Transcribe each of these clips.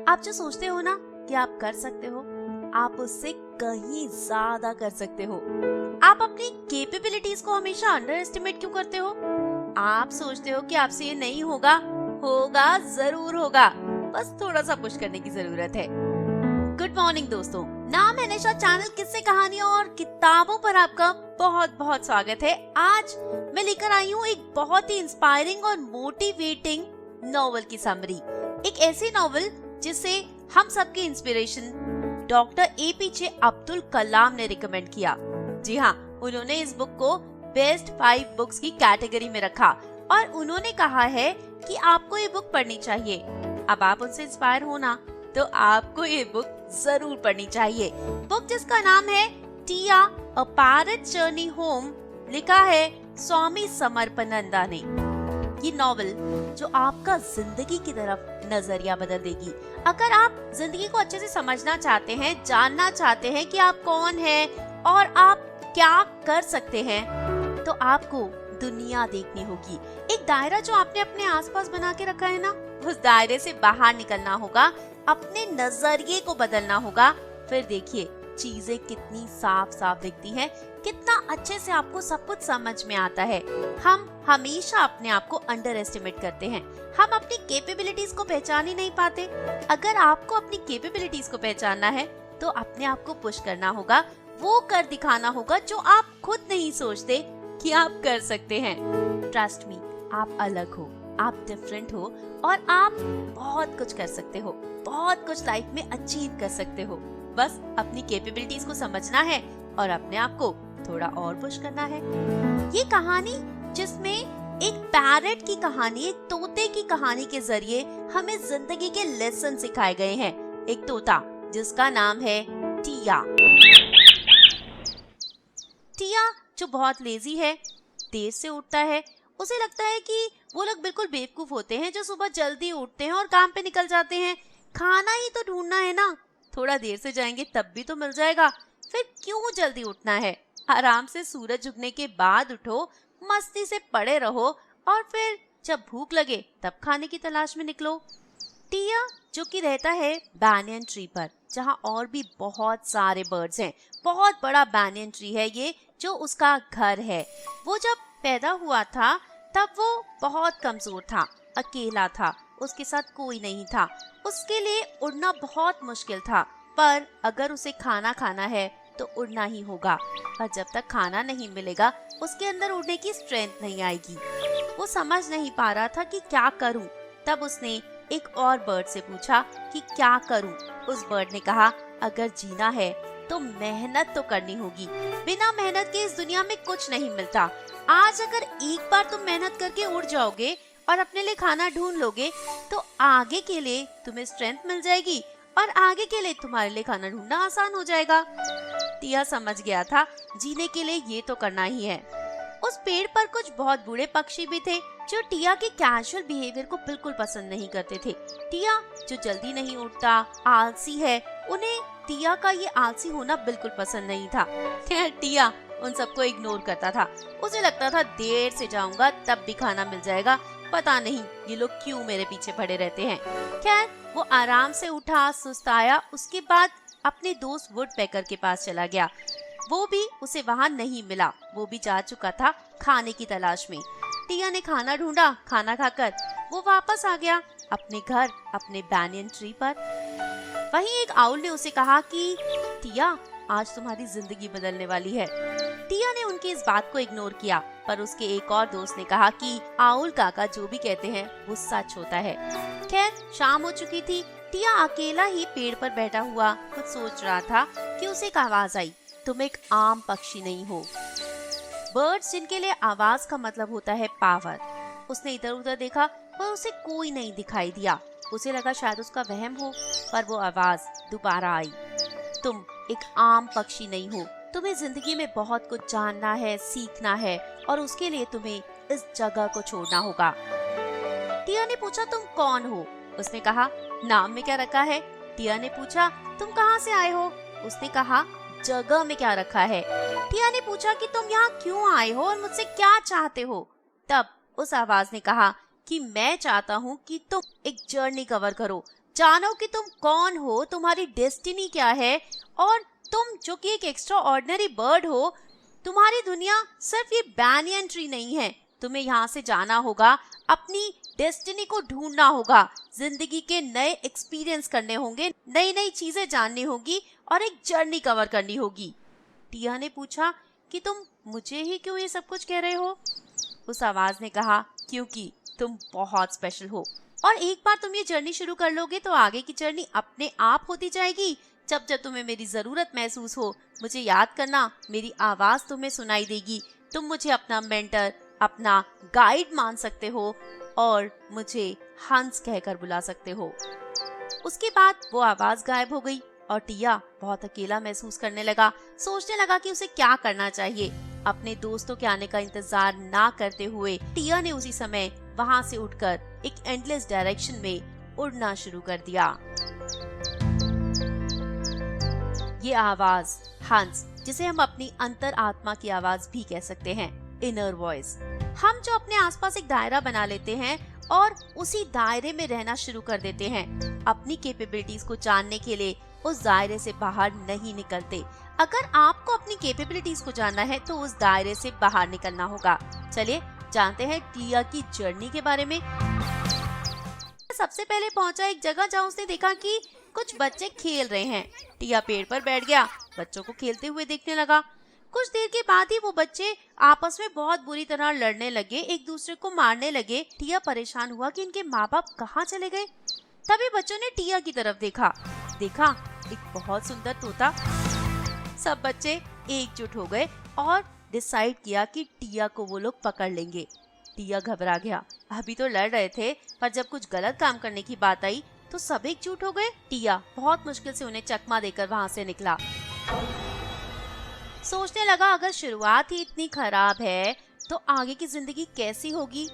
आप जो सोचते हो ना कि आप कर सकते हो, आप उससे कहीं ज्यादा कर सकते हो। आप अपनी कैपेबिलिटीज को हमेशा अंडर एस्टिमेट क्यों करते हो? आप सोचते हो कि आपसे ये नहीं होगा, होगा जरूर होगा, बस थोड़ा सा पुश करने की जरूरत है। गुड मॉर्निंग दोस्तों, नाम है निशा, चैनल किस्से कहानियों और किताबों पर आपका बहुत बहुत स्वागत है। आज मैं लेकर आई हूँ एक बहुत ही इंस्पायरिंग और मोटिवेटिंग नॉवल की समरी। एक ऐसी नॉवल जिसे हम सबके inspiration doctor APJ Abdul Kalam ने रिकमेंड किया। जी हाँ, उन्होंने इस बुक को बेस्ट 5 बुक्स की कैटेगरी में रखा और उन्होंने कहा है कि आपको ये बुक पढ़नी चाहिए। अब आप उनसे इंस्पायर हो ना, तो आपको ये बुक जरूर पढ़नी चाहिए। बुक जिसका नाम है टिया अ पैरेट जर्नी होम, लिखा है स्वामी समर्पणनंदा ने। ये नॉवल जो आपका जिंदगी की तरफ नजरिया बदल देगी। अगर आप जिंदगी को अच्छे से समझना चाहते हैं, जानना चाहते हैं कि आप कौन हैं और आप क्या कर सकते हैं, तो आपको दुनिया देखनी होगी। एक दायरा जो आपने अपने आसपास बना के रखा है ना, उस दायरे से बाहर निकलना होगा, अपने नजरिए को बदलना होगा। फिर देखिए चीजें कितनी साफ साफ दिखती हैं, कितना अच्छे से आपको सब कुछ समझ में आता है। हम हमेशा अपने आप को अंडर एस्टिमेट करते हैं, हम अपनी कैपेबिलिटीज को पहचान ही नहीं पाते। अगर आपको अपनी कैपेबिलिटीज को पहचानना है तो अपने आप को पुश करना होगा, वो कर दिखाना होगा जो आप खुद नहीं सोचते कि आप कर सकते हैं। ट्रस्ट मी, आप अलग हो, आप डिफरेंट हो और आप बहुत कुछ कर सकते हो, बहुत कुछ लाइफ में अचीव कर सकते हो। बस अपनी कैपेबिलिटीज को समझना है और अपने आप को थोड़ा और पुश करना है। ये कहानी जिसमें एक पैरेट की कहानी, एक तोते की कहानी के जरिए हमें जिंदगी के लेसन सिखाए गए हैं। एक तोता जिसका नाम है टिया। टिया जो बहुत लेजी है, देर से उठता है। उसे लगता है कि वो लोग बिल्कुल बेवकूफ होते हैं जो सुबह जल्दी उठते हैं और काम पे निकल जाते हैं। खाना ही तो ढूंढना है ना, थोड़ा देर से जाएंगे तब भी तो मिल जाएगा, फिर क्यों जल्दी उठना है। आराम से सूरज उगने के बाद उठो, मस्ती से पड़े रहो और फिर जब भूख लगे तब खाने की तलाश में निकलो। टिया जो कि रहता है बैनियन ट्री पर, जहाँ और भी बहुत सारे बर्ड्स हैं। बहुत बड़ा बैनियन ट्री है ये, जो उसका घर है। वो जब पैदा हुआ था तब वो बहुत कमजोर था, अकेला था, उसके साथ कोई नहीं था। उसके लिए उड़ना बहुत मुश्किल था, पर अगर उसे खाना खाना है तो उड़ना ही होगा। और जब तक खाना नहीं मिलेगा उसके अंदर उड़ने की स्ट्रेंथ नहीं आएगी। वो समझ नहीं पा रहा था कि क्या करूं। तब उसने एक और बर्ड से पूछा कि क्या करूं। उस बर्ड ने कहा, अगर जीना है तो मेहनत तो करनी होगी, बिना मेहनत के इस दुनिया में कुछ नहीं मिलता। आज अगर एक बार तुम मेहनत करके उड़ जाओगे और अपने लिए खाना ढूंढ लोगे तो आगे के लिए तुम्हें स्ट्रेंथ मिल जाएगी और आगे के लिए तुम्हारे लिए खाना ढूंढना आसान हो जाएगा। टिया समझ गया था जीने के लिए ये तो करना ही है। उस पेड़ पर कुछ बहुत बूढ़े पक्षी भी थे जो टिया के कैजुअल बिहेवियर को बिल्कुल पसंद नहीं करते थे। टिया जो जल्दी नहीं उठता, आलसी है, उन्हें टिया का ये आलसी होना बिल्कुल पसंद नहीं था। खैर टिया उन सबको इग्नोर करता था। उसे लगता था देर से जाऊंगा तब भी खाना मिल जाएगा, पता नहीं ये लोग क्यों मेरे पीछे पड़े रहते हैं। खैर वो आराम से उठा, सुस्ताया, उसके बाद अपने दोस्त वुडपेकर के पास चला गया। वो भी उसे वहाँ नहीं मिला, वो भी जा चुका था खाने की तलाश में। टिया ने खाना ढूंढा, खाना खाकर वो वापस आ गया अपने घर, अपने बैनियन ट्री पर। वहीं एक आउल ने उसे कहा कि टिया, आज तुम्हारी जिंदगी बदलने वाली है। टिया ने उनकी इस बात को इग्नोर किया, पर उसके एक और दोस्त ने कहा कि आउल काका जो भी कहते हैं वो सच होता है। खैर शाम हो चुकी थी। टिया अकेला ही पेड़ पर बैठा हुआ कुछ सोच रहा था कि उसे एक आवाज आई, तुम एक आम पक्षी नहीं हो। बर्ड्स जिनके लिए आवाज का मतलब होता है पावर। उसने इधर उधर देखा पर उसे कोई नहीं दिखाई दिया। उसे लगा शायद उसका वहम हो, पर वो आवाज दोबारा आई, तुम एक आम पक्षी नहीं हो, तुम्हें जिंदगी में बहुत कुछ जानना है, सीखना है और उसके लिए तुम्हें इस जगह को छोड़ना होगा। टिया ने पूछा, तुम कौन हो? उसने कहा, नाम में क्या रखा है? टिया ने पूछा, तुम कहाँ से आए हो? उसने कहा, जगह में क्या रखा है? टिया ने पूछा कि तुम यहाँ क्यों आए हो और मुझसे क्या चाहते हो? तब उस आवाज ने कहा कि मैं चाहता हूँ कि तुम एक जर्नी कवर करो जानो कि तुम कौन हो, तुम्हारी डेस्टिनी क्या है, और तुम जो कि एक एक्स्ट्रा ऑर्डिनरी बर्ड हो, तुम्हारी दुनिया सिर्फ ये बैनियन ट्री नहीं है। तुम्हें यहाँ से जाना होगा, अपनी डेस्टिनी को ढूंढना होगा, जिंदगी के नए एक्सपीरियंस करने होंगे, नई नई चीजें जाननी होगी और एक जर्नी कवर करनी होगी। टिया ने पूछा कि तुम मुझे ही क्यों ये सब कुछ कह रहे हो? उस आवाज ने कहा, क्योंकि तुम बहुत स्पेशल हो, और एक बार तुम ये जर्नी शुरू कर लोगे तो आगे की जर्नी अपने आप होती जाएगी। जब जब तुम्हें मेरी जरूरत महसूस हो, मुझे याद करना, मेरी आवाज तुम्हें सुनाई देगी। तुम मुझे अपना मेंटर, अपना गाइड मान सकते हो और मुझे हंस कहकर बुला सकते हो। उसके बाद वो आवाज गायब हो गई और टिया बहुत अकेला महसूस करने लगा। सोचने लगा कि उसे क्या करना चाहिए। अपने दोस्तों के आने का इंतजार ना करते हुए टिया ने उसी समय वहाँ से उठकर एक एंडलेस डायरेक्शन में उड़ना शुरू कर दिया। ये आवाज हंस, जिसे हम अपनी अंतर आत्मा की आवाज भी कह सकते हैं, इनर वॉइस। हम जो अपने आसपास एक दायरा बना लेते हैं और उसी दायरे में रहना शुरू कर देते हैं। अपनी कैपेबिलिटीज को जानने के लिए उस दायरे से बाहर नहीं निकलते। अगर आपको अपनी कैपेबिलिटीज को जानना है तो उस दायरे से बाहर निकलना होगा। चलिए जानते हैं टिया की जर्नी के बारे में। सबसे पहले पहुंचा एक जगह जहां उसने देखा कि कुछ बच्चे खेल रहे हैं। टिया पेड़ पर बैठ गया, बच्चों को खेलते हुए देखने लगा। कुछ देर के बाद ही वो बच्चे आपस में बहुत बुरी तरह लड़ने लगे, एक दूसरे को मारने लगे। टिया परेशान हुआ कि इनके माँ बाप कहाँ चले गए। तभी बच्चों ने टिया की तरफ देखा एक बहुत सुंदर तोता। सब बच्चे एकजुट हो गए और डिसाइड किया कि टिया को वो लोग पकड़ लेंगे। टिया घबरा गया। अभी तो लड़ रहे थे, पर जब कुछ गलत काम करने की बात आई तो सब एकजुट हो गए। टिया बहुत मुश्किल से उन्हें चकमा देकर वहाँ से निकला। सोचने लगा, अगर शुरुआत ही इतनी खराब है तो आगे की जिंदगी कैसी होगी।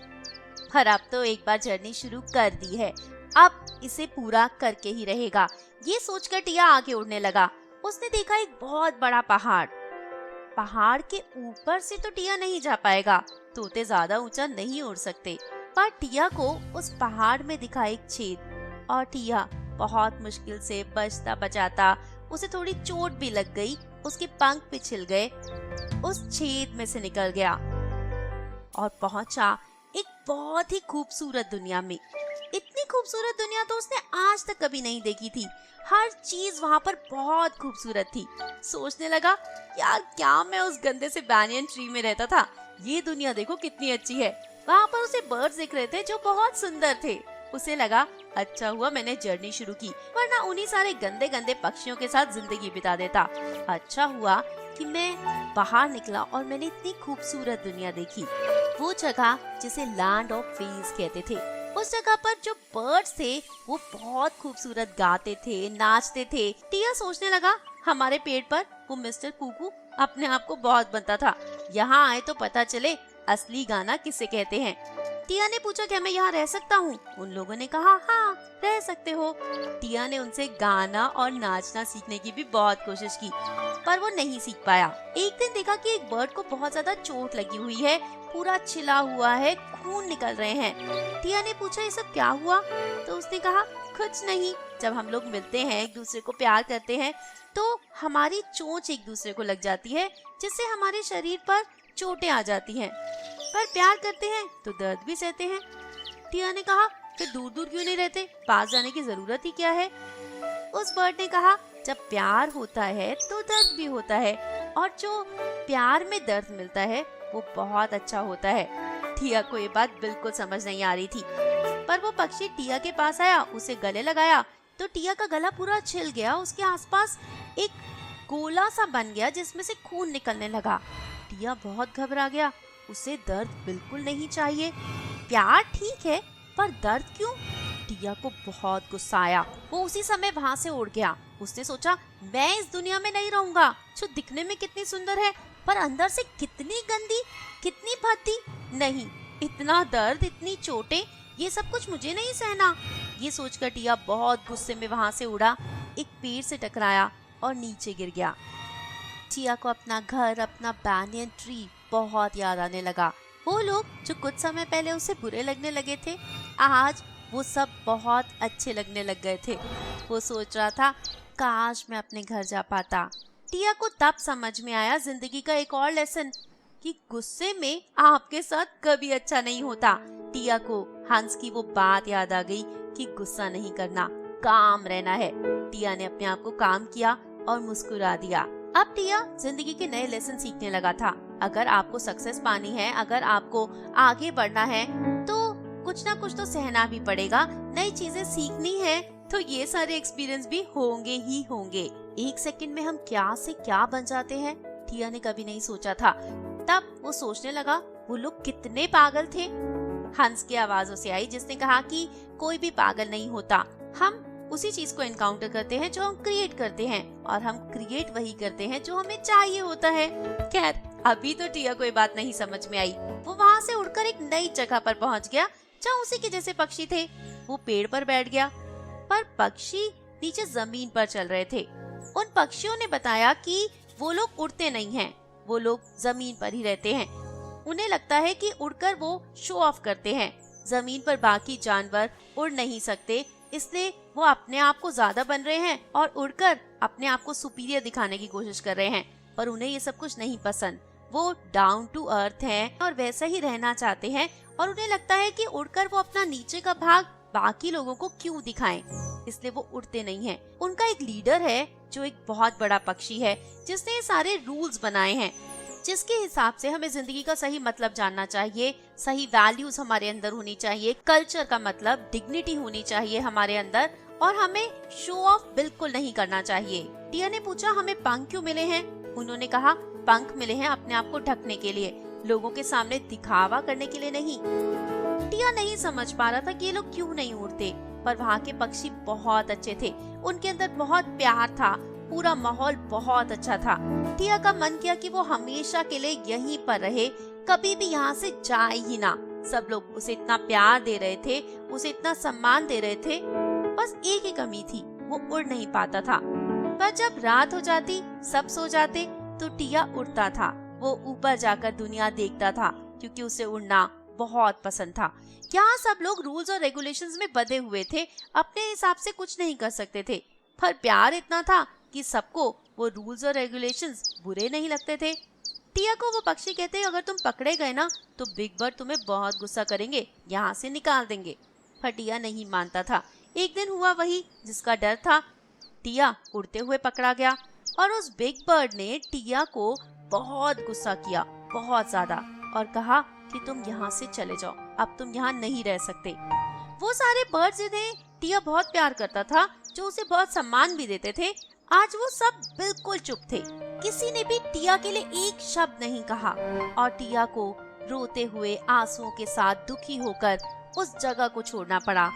पर अब तो एक बार जर्नी शुरू कर दी है, अब इसे पूरा करके ही रहेगा। ये सोचकर टिया आगे उड़ने लगा। उसने देखा एक बहुत बड़ा पहाड़। पहाड़ के ऊपर से तो टिया नहीं जा पाएगा, तोते ज्यादा ऊंचा नहीं उड़ सकते। पर टिया को उस पहाड़ में दिखा एक छेद, और टिया बहुत मुश्किल से बचता बचाता, उसे थोड़ी चोट भी लग गई, उसके पंख पिछल गए, उस छेद में से निकल गया और पहुंचा एक बहुत ही खूबसूरत दुनिया में। इतनी खूबसूरत दुनिया तो उसने आज तक कभी नहीं देखी थी। हर चीज वहाँ पर बहुत खूबसूरत थी। सोचने लगा, यार क्या मैं उस गंदे से बैनियन ट्री में रहता था, ये दुनिया देखो कितनी अच्छी है। वहाँ पर उसे बर्ड्स दिख रहे थे जो बहुत सुंदर थे। उसे लगा, अच्छा हुआ मैंने जर्नी शुरू की, वरना उन्हीं सारे गंदे गंदे पक्षियों के साथ जिंदगी बिता देता। अच्छा हुआ कि मैं बाहर निकला और मैंने इतनी खूबसूरत दुनिया देखी। वो जगह जिसे लैंड ऑफ फेज कहते थे। उस जगह पर जो बर्ड्स थे वो बहुत खूबसूरत गाते थे, नाचते थे। टिया सोचने लगा, हमारे पेड़ पर वो मिस्टर कुकू अपने आप को बहुत बनता था। यहाँ आए तो पता चले असली गाना किसे कहते हैं। टिया ने पूछा, क्या मैं यहाँ रह सकता हूँ? उन लोगों ने कहा, हाँ रह सकते हो। टिया ने उनसे गाना और नाचना सीखने की भी बहुत कोशिश की, पर वो नहीं सीख पाया। एक दिन देखा कि एक बर्ड को बहुत ज्यादा चोट लगी हुई है, पूरा छिला हुआ है, खून निकल रहे हैं। टिया ने पूछा, ये सब क्या हुआ? तो उसने कहा, कुछ नहीं, जब हम लोग मिलते हैं, एक दूसरे को प्यार करते हैं, तो हमारी चोंच एक दूसरे को लग जाती है, जिससे हमारे शरीर पर चोटें आ जाती हैं। पर प्यार करते हैं तो दर्द भी सहते हैं। टिया ने कहा, फिर दूर दूर क्यों नहीं रहते, पास जाने की जरूरत ही क्या है? उस बर्ड ने कहा, जब प्यार होता है तो दर्द भी होता है, और जो प्यार में दर्द मिलता है वो बहुत अच्छा होता है। टिया को ये बात बिल्कुल समझ नहीं आ रही थी, पर वो पक्षी टिया के पास आया, उसे गले लगाया तो टिया का गला पूरा छिल गया। उसके आसपास एक गोला सा बन गया जिसमें से खून निकलने लगा। टिया बहुत घबरा गया, उसे दर्द बिल्कुल नहीं चाहिए। प्यार ठीक है, पर दर्द क्यों? टिया को बहुत गुस्सा आया। वो उसी समय वहाँ से उड़ गया। उसने सोचा, मैं इस दुनिया में नहीं रहूंगा जो दिखने में कितनी सुंदर है, पर अंदर से कितनी गंदी, कितनी भद्दी। नहीं, इतना दर्द, इतनी चोटें, ये सब कुछ मुझे नहीं सहना। ये सोचकर टिया बहुत गुस्से में वहाँ से उड़ा, एक पेड़ से टकराया और नीचे गिर गया। टिया को अपना घर, अपना बैनियन ट्री बहुत याद आने लगा। वो लोग जो कुछ समय पहले उसे बुरे लगने लगे थे, आज वो सब बहुत अच्छे लगने लग गए थे। वो सोच रहा था काश मैं अपने घर जा पाता। टिया को तब समझ में आया जिंदगी का एक और लेसन कि गुस्से में आपके साथ कभी अच्छा नहीं होता। टिया को हंस की वो बात याद आ गई कि गुस्सा नहीं करना, काम रहना है। टिया ने अपने आप को काम किया और मुस्कुरा दिया। अब टिया जिंदगी के नए लेसन सीखने लगा था। अगर आपको सक्सेस पानी है, अगर आपको आगे बढ़ना है, तो कुछ ना कुछ तो सहना भी पड़ेगा। नई चीजें सीखनी है तो ये सारे एक्सपीरियंस भी होंगे ही होंगे। एक सेकंड में हम क्या से क्या बन जाते हैं, टिया ने कभी नहीं सोचा था। तब वो सोचने लगा वो लोग कितने पागल थे। हंस की आवाज उसे आई जिसने कहा कि कोई भी पागल नहीं होता, हम उसी चीज को एनकाउंटर करते हैं जो हम क्रिएट करते हैं, और हम क्रिएट वही करते हैं जो हमें चाहिए होता है। खैर अभी तो टिया को ये बात नहीं समझ में आई। वो वहाँ से उड़कर एक नई जगह पर पहुँच गया जहाँ उसी के जैसे पक्षी थे। वो पेड़ पर बैठ गया, पर पक्षी नीचे जमीन पर चल रहे थे। उन पक्षियों ने बताया कि वो लोग उड़ते नहीं हैं, वो लोग जमीन पर ही रहते हैं। उन्हें लगता है कि उड़कर वो शो ऑफ करते हैं। जमीन पर बाकी जानवर उड़ नहीं सकते, इसलिए वो अपने आप को ज्यादा बन रहे हैं और उड़कर अपने आप को सुपीरियर दिखाने की कोशिश कर रहे हैं। पर उन्हें ये सब कुछ नहीं पसंद। वो डाउन टू अर्थ हैं और वैसा ही रहना चाहते हैं, और उन्हें लगता है कि उड़कर वो अपना नीचे का भाग बाकी लोगों को क्यों दिखाएं, इसलिए वो उड़ते नहीं हैं। उनका एक लीडर है जो एक बहुत बड़ा पक्षी है जिसने ये सारे रूल्स बनाए हैं, जिसके हिसाब से हमें जिंदगी का सही मतलब जानना चाहिए, सही वैल्यूज हमारे अंदर होनी चाहिए, कल्चर का मतलब डिग्निटी होनी चाहिए हमारे अंदर, और हमें शो ऑफ बिल्कुल नहीं करना चाहिए। टिया ने पूछा हमें पंख क्यों मिले हैं? उन्होंने कहा पंख मिले हैं अपने आप को ढकने के लिए, लोगों के सामने दिखावा करने के लिए नहीं। टिया नहीं समझ पा रहा था कि ये लोग क्यों नहीं उड़ते, पर वहाँ के पक्षी बहुत अच्छे थे, उनके अंदर बहुत प्यार था, पूरा माहौल बहुत अच्छा था। टिया का मन किया कि वो हमेशा के लिए यहीं पर रहे, कभी भी यहाँ से जाए ही ना। सब लोग उसे इतना प्यार दे रहे थे, उसे इतना सम्मान दे रहे थे, बस एक ही कमी थी, वो उड़ नहीं पाता था। पर जब रात हो जाती, सब सो जाते, तो टिया उड़ता था। वो ऊपर जाकर दुनिया देखता था क्योंकि उसे उड़ना बहुत पसंद था। यहाँ सब लोग रूल्स और रेगुलेशंस में बंधे हुए थे, अपने हिसाब से कुछ नहीं कर सकते थे, पर प्यार इतना था कि सबको वो रूल्स और रेगुलेशंस बुरे नहीं लगते थे। टिया को वो पक्षी कहते अगर तुम पकड़े गए ना तो बिग बर्ड तुम्हें बहुत गुस्सा करेंगे, यहाँ से निकाल देंगे। पर टिया नहीं मानता था। एक दिन हुआ वही जिसका डर था। टिया उड़ते हुए पकड़ा गया और उस बिग बर्ड ने टिया को बहुत गुस्सा किया, बहुत ज्यादा, और कहा कि तुम यहाँ से चले जाओ, अब तुम यहाँ नहीं रह सकते। वो सारे बर्ड्स जिन्हें टिया बहुत प्यार करता था, जो उसे बहुत सम्मान भी देते थे, आज वो सब बिल्कुल चुप थे। किसी ने भी टिया के लिए एक शब्द नहीं कहा, और टिया को रोते हुए आंसुओं के साथ दुखी होकर उस जगह को छोड़ना पड़ा।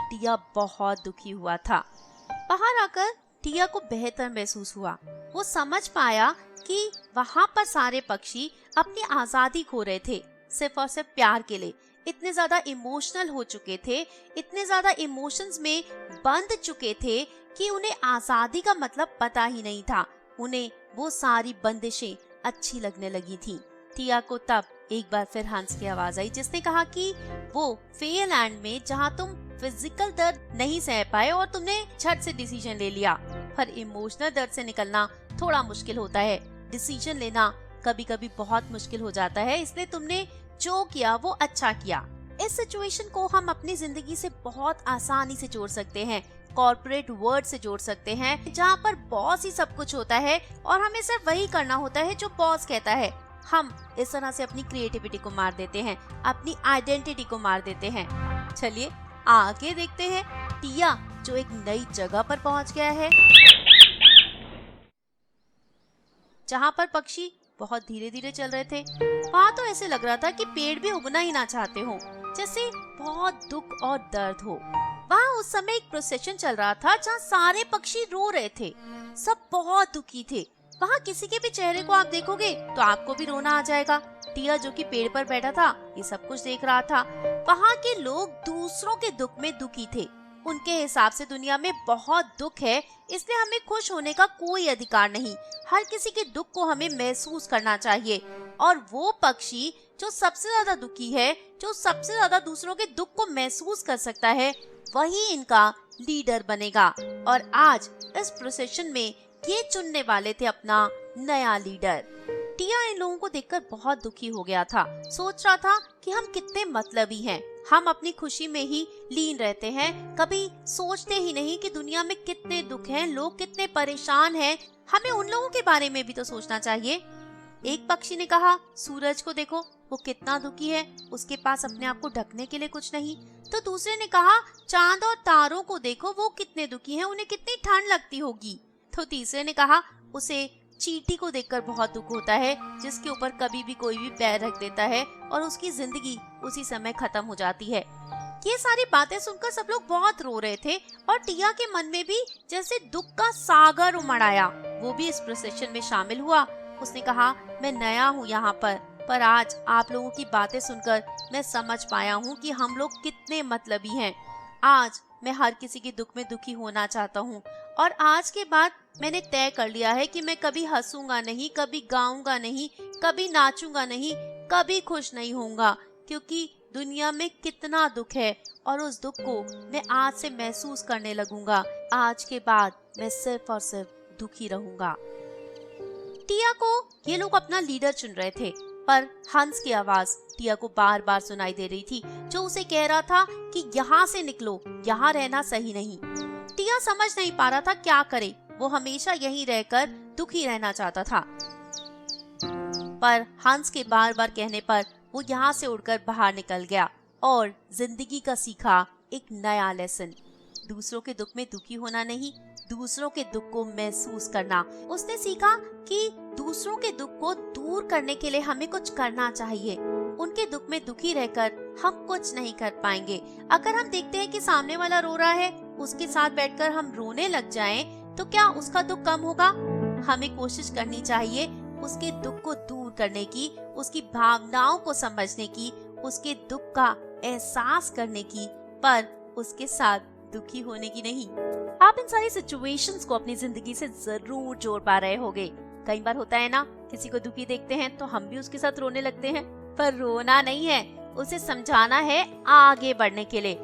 टिया बहुत दुखी हुआ था। बाहर आकर टिया को बेहतर महसूस हुआ। वो समझ पाया कि वहाँ पर सारे पक्षी अपनी आजादी खो रहे थे, सिर्फ और सिर्फ प्यार के लिए। इतने ज्यादा इमोशनल हो चुके थे, इतने ज्यादा इमोशंस में बंध चुके थे कि उन्हें आजादी का मतलब पता ही नहीं था। उन्हें वो सारी बंदिशें अच्छी लगने लगी थी। टिया को तब एक बार फिर हंस की आवाज आई जिसने कहा कि वो फेयरलैंड में जहाँ तुम फिजिकल दर्द नहीं सह पाए और तुमने झट से डिसीजन ले लिया, पर इमोशनल दर्द से निकलना थोड़ा मुश्किल होता है। डिसीजन लेना कभी कभी बहुत मुश्किल हो जाता है, इसलिए तुमने जो किया वो अच्छा किया। इस सिचुएशन को हम अपनी जिंदगी से बहुत आसानी से जोड़ सकते हैं, कॉर्पोरेट वर्ल्ड से जोड़ सकते हैं, जहाँ पर बॉस ही सब कुछ होता है और हमें सिर्फ वही करना होता है जो बॉस कहता है। हम इस तरह से अपनी क्रिएटिविटी को मार देते हैं, अपनी आइडेंटिटी को मार देते हैं। चलिए आगे देखते हैं टिया जो एक नई जगह पर पहुंच गया है, जहाँ पर पक्षी बहुत धीरे धीरे चल रहे थे। वहाँ तो ऐसे लग रहा था कि पेड़ भी उगना ही ना चाहते हो, जैसे बहुत दुख और दर्द हो। वहाँ उस समय एक प्रोसेशन चल रहा था जहाँ सारे पक्षी रो रहे थे, सब बहुत दुखी थे। वहाँ किसी के भी चेहरे को आप देखोगे तो आपको भी रोना आ जाएगा। टिया जो कि पेड़ पर बैठा था ये सब कुछ देख रहा था। वहाँ के लोग दूसरों के दुख में दुखी थे। उनके हिसाब से दुनिया में बहुत दुख है, इसलिए हमें खुश होने का कोई अधिकार नहीं। हर किसी के दुख को हमें महसूस करना चाहिए। और वो पक्षी जो सबसे ज्यादा दुखी है, जो सबसे ज्यादा दूसरों के दुख को महसूस कर सकता है, वही इनका लीडर बनेगा। और आज इस प्रोसेशन में ये चुनने वाले थे अपना नया लीडर। टिया इन लोगों को देखकर बहुत दुखी हो गया था। सोच रहा था कि हम कितने मतलबी हैं। हम अपनी खुशी में ही लीन रहते हैं, कभी सोचते ही नहीं कि दुनिया में कितने दुख हैं, लोग कितने परेशान हैं। हमें उन लोगों के बारे में भी तो सोचना चाहिए। एक पक्षी ने कहा, सूरज को देखो, वो कितना दुखी है, उसके पास अपने आप को ढकने के लिए कुछ नहीं। तो दूसरे ने कहा, चांद और तारों को देखो, वो कितने दुखी हैं, उन्हें कितनी ठंड लगती होगी। तो तीसरे ने कहा, उसे चींटी को देखकर बहुत दुख होता है, जिसके ऊपर कभी भी कोई भी पैर रख देता है और उसकी जिंदगी उसी समय खत्म हो जाती है। ये सारी बातें सुनकर सब लोग बहुत रो रहे थे और टिया के मन में भी जैसे दुख का सागर उमड़ आया। वो भी इस प्रोसेशन में शामिल हुआ। उसने कहा, मैं नया हूँ यहाँ पर आज आप लोगों की बातें सुनकर मैं समझ पाया हूँ कि हम लोग कितने मतलबी हैं। आज मैं हर किसी के दुख में दुखी होना चाहता हूँ और आज के बाद मैंने तय कर लिया है कि मैं कभी हंसूंगा नहीं, कभी गाऊंगा नहीं, कभी नाचूंगा नहीं, कभी खुश नहीं होऊंगा, क्योंकि दुनिया में कितना दुख है और उस दुख को मैं आज से महसूस करने लगूंगा। आज के बाद मैं सिर्फ और सिर्फ दुखी रहूंगा। टिया को ये लोग अपना लीडर चुन रहे थे, पर हंस की आवाज टिया को बार बार सुनाई दे रही थी, जो उसे कह रहा था कि यहाँ से निकलो, यहाँ रहना सही नहीं। टिया समझ नहीं पा रहा था क्या करे। वो हमेशा यहीं रहकर दुखी रहना चाहता था, पर हंस के बार बार कहने पर वो यहाँ से उड़कर बाहर निकल गया और जिंदगी का सीखा एक नया लेसन। दूसरों के दुख में दुखी होना नहीं, दूसरों के दुख को महसूस करना। उसने सीखा कि दूसरों के दुख को दूर करने के लिए हमें कुछ करना चाहिए। उनके दुख में दुखी रहकर हम कुछ नहीं कर पाएंगे। अगर हम देखते हैं कि सामने वाला रो रहा है, उसके साथ बैठकर हम रोने लग जाएं, तो क्या उसका दुख कम होगा? हमें कोशिश करनी चाहिए उसके दुख को दूर करने की, उसकी भावनाओं को समझने की, उसके दुख का एहसास करने की, पर उसके साथ दुखी होने की नहीं। आप इन सारी सिचुएशंस को अपनी जिंदगी से जरूर जोड़ पा रहे होंगे। कई बार होता है ना, किसी को दुखी देखते हैं तो हम भी उसके साथ रोने लगते हैं, पर रोना नहीं है, उसे समझाना है आगे बढ़ने के लिए।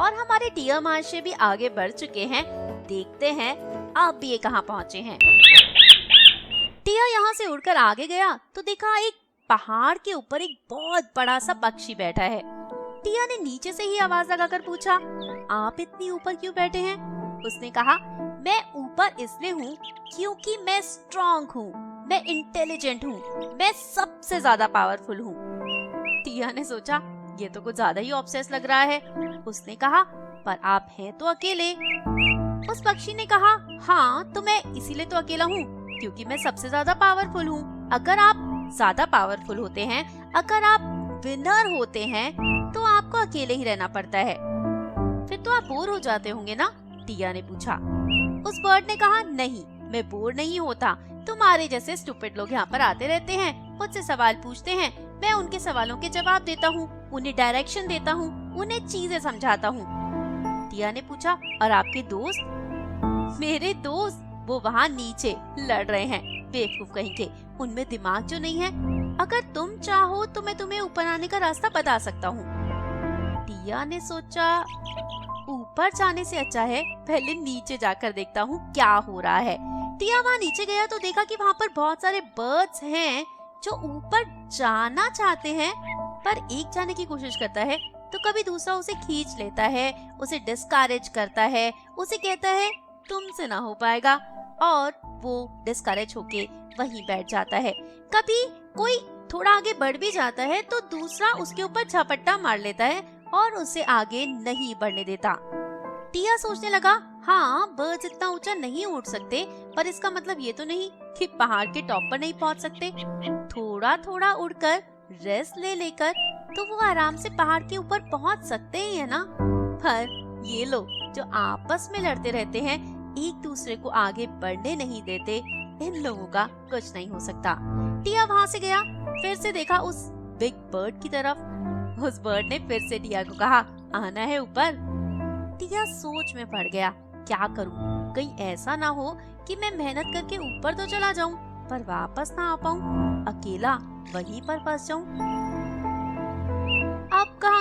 और हमारे टिया महाशय भी आगे बढ़ चुके हैं। देखते हैं अब ये कहाँ पहुँचे हैं। टिया यहाँ से उड़कर आगे गया तो देखा एक पहाड़ के ऊपर एक बहुत बड़ा सा पक्षी बैठा है। टिया ने नीचे से ही आवाज लगाकर पूछा, आप इतनी ऊपर क्यों बैठे हैं? उसने कहा, मैं ऊपर इसलिए हूँ क्योंकि मैं स्ट्रॉन्ग हूँ, मैं इंटेलिजेंट हूँ, मैं सबसे ज्यादा पावरफुल हूँ। टिया ने सोचा, ये तो कुछ ज्यादा ही ऑब्सेस लग रहा है। उसने कहा, पर आप हैं तो अकेले। उस पक्षी ने कहा, हाँ तो मैं इसीलिए तो अकेला हूँ क्योंकि मैं सबसे ज्यादा पावरफुल हूँ। अगर आप ज्यादा पावरफुल होते हैं, अगर आप विनर होते हैं, तो आपको अकेले ही रहना पड़ता है। फिर तो आप बोर हो जाते होंगे ना? टिया ने पूछा। उस बर्ड ने कहा, नहीं, मैं बोर नहीं होता। तुम्हारे जैसे स्टूपिड लोग यहाँ पर आते रहते हैं, मुझसे सवाल पूछते हैं, मैं उनके सवालों के जवाब देता हूँ, उन्हें डायरेक्शन देता हूँ, उन्हें चीजें समझाता हूँ। टिया ने पूछा, और आपके दोस्त? मेरे दोस्त वो वहाँ नीचे लड़ रहे हैं, बेवकूफ कहीं के, उनमें दिमाग जो नहीं है। अगर तुम चाहो तो मैं तुम्हें ऊपर आने का रास्ता बता सकता हूँ। टिया ने सोचा, ऊपर जाने से अच्छा है पहले नीचे जाकर देखता हूँ क्या हो रहा है। टिया वहाँ नीचे गया तो देखा कि वहाँ पर बहुत सारे बर्ड्स हैं जो ऊपर जाना चाहते हैं, पर एक जाने की कोशिश करता है तो कभी दूसरा उसे खींच लेता है, उसे डिस्करेज करता है, उसे कहता है तुमसे ना हो पाएगा, और वो डिस्करेज होके वहीं बैठ जाता है। कभी कोई थोड़ा आगे बढ़ भी जाता है तो दूसरा उसके ऊपर झपट्टा मार लेता है और उसे आगे नहीं बढ़ने देता। टिया सोचने लगा, हाँ बर्ड्स इतना ऊंचा नहीं उड़ सकते, पर इसका मतलब ये तो नहीं कि पहाड़ के टॉप पर नहीं पहुंच सकते। थोड़ा थोड़ा उड़कर रेस्ट ले लेकर तो वो आराम से पहाड़ के ऊपर पहुंच सकते ही है ना। पर ये लोग जो आपस में लड़ते रहते हैं, एक दूसरे को आगे बढ़ने नहीं देते, इन लोगों का कुछ नहीं हो सकता। टिया वहाँ से गया, फिर से देखा उस बिग बर्ड की तरफ। उस बर्ड ने फिर से टिया को कहा, आना है ऊपर। टिया सोच में पड़ गया, क्या करूं? कहीं ऐसा ना हो कि मैं मेहनत करके ऊपर तो चला जाऊं पर वापस ना आ पाऊं, अकेला वहीं पर फंस जाऊं।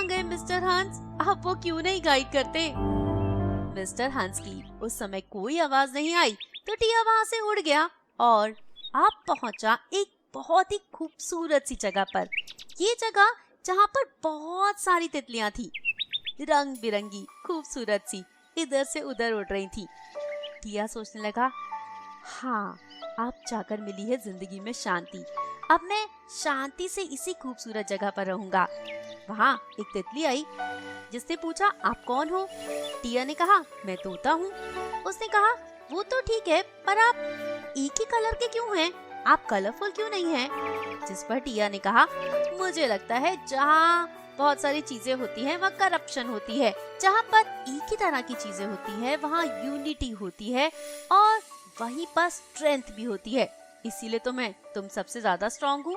गए मिस्टर हंस, अब वो क्यों नहीं गाइड करते? मिस्टर हंस की उस समय कोई आवाज नहीं आई तो टिया वहाँ से उड़ गया और अब पहुंचा एक बहुत ही खूबसूरत सी जगह पर। ये जगह जहाँ पर बहुत सारी तितलियां थी, रंग बिरंगी खूबसूरत सी, इधर से उधर उड़ रही थी। टिया सोचने लगा, हाँ, अब जाकर मिली है जिंदगी में शांति। अब मैं शांति से इसी खूबसूरत जगह पर रहूंगा। वहाँ एक तितली आई जिसने पूछा, आप कौन हो? टिया ने कहा, मैं तोता हूँ। उसने कहा, वो तो ठीक है, पर आप एक ही कलर के क्यों हैं? आप कलरफुल क्यों नहीं हैं? जिस पर टिया ने कहा, मुझे लगता है जहाँ बहुत सारी चीजें होती हैं वहाँ करप्शन होती है, जहाँ पर एक ही तरह की चीजें होती है वहाँ यूनिटी होती है और वहीं पर स्ट्रेंथ भी होती है, इसीलिए तो मैं तुम सबसे ज्यादा स्ट्रॉन्ग हूँ।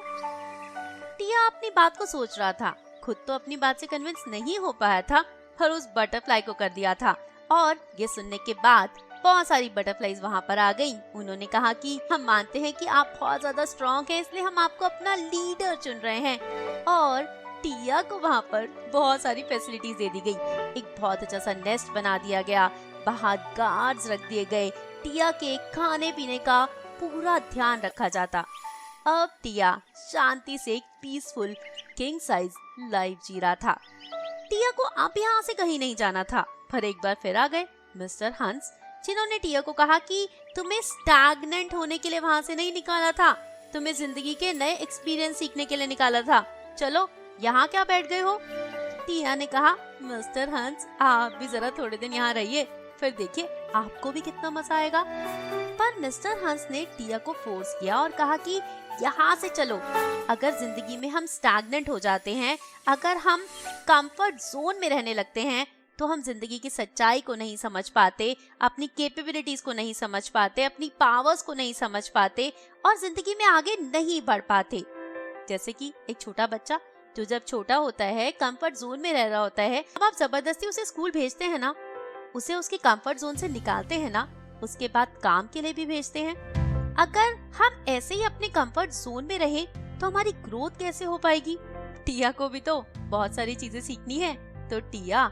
टिया अपनी बात को सोच रहा था, खुद तो अपनी बात से कन्विंस नहीं हो पाया था, पर उस बटरफ्लाई को कर दिया था। और ये सुनने के बाद बहुत सारी बटरफ्लाईज वहाँ पर आ गईं। उन्होंने कहा कि हम मानते हैं कि आप बहुत ज्यादा स्ट्रॉन्ग हैं, इसलिए हम आपको अपना लीडर चुन रहे हैं। और टिया को वहाँ पर बहुत सारी फैसिलिटीज दे दी गई। एक बहुत अच्छा सा नेस्ट बना दिया गया, बाहर गार्ड्स रख दिए गए, टिया के खाने पीने का पूरा ध्यान रखा जाता। अब टिया शांति से एक पीसफुल किंग साइज लाइफ जी रहा था। टिया को अब यहाँ से कहीं नहीं जाना था, पर एक बार फिर आ गए मिस्टर हंस, जिन्होंने टिया को कहा कि तुम्हें स्टैग्नेंट होने के लिए वहाँ से नहीं निकाला था, तुम्हें जिंदगी के नए एक्सपीरियंस सीखने के लिए निकाला था। चलो, यहाँ क्या बैठ गए हो? टिया ने कहा, मिस्टर हंस, आप भी जरा थोड़े दिन यहाँ रहिए, फिर देखिए आपको भी कितना मजा आएगा। पर मिस्टर हंस ने टिया को फोर्स किया और कहा कि यहाँ से चलो। अगर जिंदगी में हम स्टैग्नेंट हो जाते हैं, अगर हम कंफर्ट जोन में रहने लगते हैं, तो हम जिंदगी की सच्चाई को नहीं समझ पाते, अपनी कैपेबिलिटीज को नहीं समझ पाते, अपनी पावर्स को नहीं समझ पाते और जिंदगी में आगे नहीं बढ़ पाते। जैसे कि एक छोटा बच्चा जो जब छोटा होता है, कंफर्ट जोन में रह रहा होता है, अब आप जबरदस्ती उसे स्कूल भेजते हैं ना, उसे उसके कंफर्ट जोन से निकालते हैं ना, उसके बाद काम के लिए भी भेजते हैं। अगर हम ऐसे ही अपने कंफर्ट जोन में रहे तो हमारी ग्रोथ कैसे हो पाएगी? टिया को भी तो बहुत सारी चीजें सीखनी है। तो टिया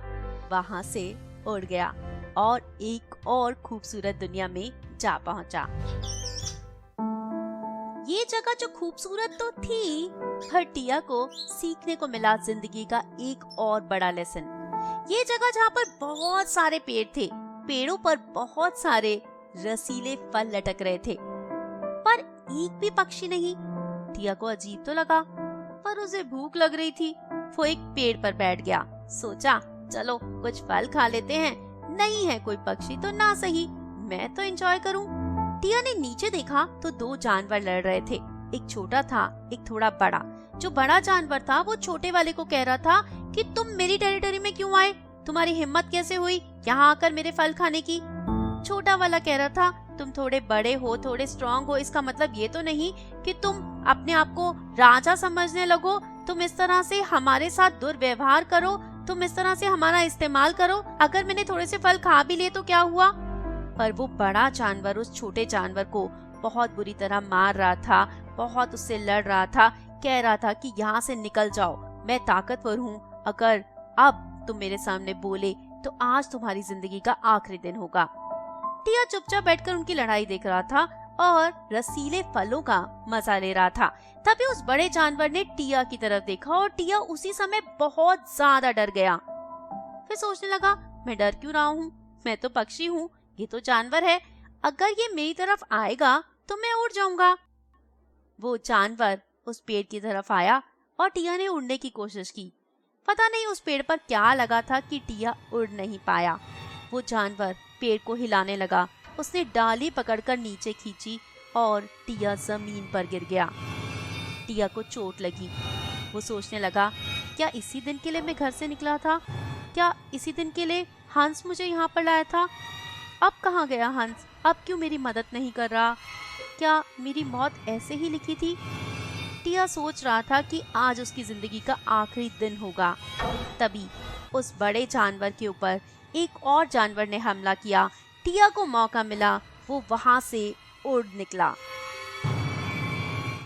वहाँ से उड़ गया और एक और खूबसूरत दुनिया में जा पहुँचा। ये जगह जो खूबसूरत तो थी, पर टिया को सीखने को मिला जिंदगी का एक और बड़ा लेसन। ये जगह जहाँ पर बहुत सारे पेड़ थे, पेड़ों पर बहुत सारे रसीले फल लटक रहे थे, पर एक भी पक्षी नहीं। टिया को अजीब तो लगा, पर उसे भूख लग रही थी। वो एक पेड़ पर बैठ गया, सोचा चलो कुछ फल खा लेते हैं, नहीं है कोई पक्षी तो ना सही, मैं तो एंजॉय करूं। टिया ने नीचे देखा तो दो जानवर लड़ रहे थे, एक छोटा था, एक थोड़ा बड़ा। जो बड़ा जानवर था वो छोटे वाले को कह रहा था कि तुम मेरी टेरिटरी में क्यों आए, तुम्हारी हिम्मत कैसे हुई यहाँ आकर मेरे फल खाने की। छोटा वाला कह रहा था, तुम थोड़े बड़े हो, थोड़े स्ट्रॉन्ग हो, इसका मतलब ये तो नहीं कि तुम अपने आप को राजा समझने लगो, तुम इस तरह से हमारे साथ दुर्व्यवहार करो, तुम इस तरह से हमारा इस्तेमाल करो, अगर मैंने थोड़े से फल खा भी लिए तो क्या हुआ। पर वो बड़ा जानवर उस छोटे जानवर को बहुत बुरी तरह मार रहा था, बहुत उससे लड़ रहा था, कह रहा था कि यहाँ से निकल जाओ, मैं ताकतवर हूँ, अगर अब तुम मेरे सामने बोले तो आज तुम्हारी जिंदगी का आखिरी दिन होगा। टिया चुपचाप बैठकर उनकी लड़ाई देख रहा था और रसीले फलों का मजा ले रहा था। तभी उस बड़े जानवर ने टिया की तरफ देखा और टिया उसी समय बहुत ज्यादा डर गया। फिर सोचने लगा, मैं डर क्यों रहा हूँ, मैं तो पक्षी हूँ, ये तो जानवर है, अगर ये मेरी तरफ आएगा तो मैं उड़ जाऊंगा। वो जानवर उस पेड़ की तरफ आया और टिया ने उड़ने की कोशिश की। पता नहीं उस पेड़ पर क्या लगा था कि टिया उड़ नहीं पाया। वो जानवर पेड़ को हिलाने लगा, उसने डाली पकड़कर नीचे खींची और टिया जमीन पर गिर गया। टिया को चोट लगी। वो सोचने लगा, क्या इसी दिन के लिए मैं घर से निकला था, क्या इसी दिन के लिए हंस मुझे यहाँ पर लाया था, अब कहाँ गया हंस, अब क्यों मेरी मदद नहीं कर रहा, क्या मेरी मौत ऐसे ही लिखी थी। टिया सोच रहा था कि आज उसकी जिंदगी का आखिरी दिन होगा। तभी उस बड़े जानवर के ऊपर एक और जानवर ने हमला किया। टिया को मौका मिला, वो वहां से उड़ निकला।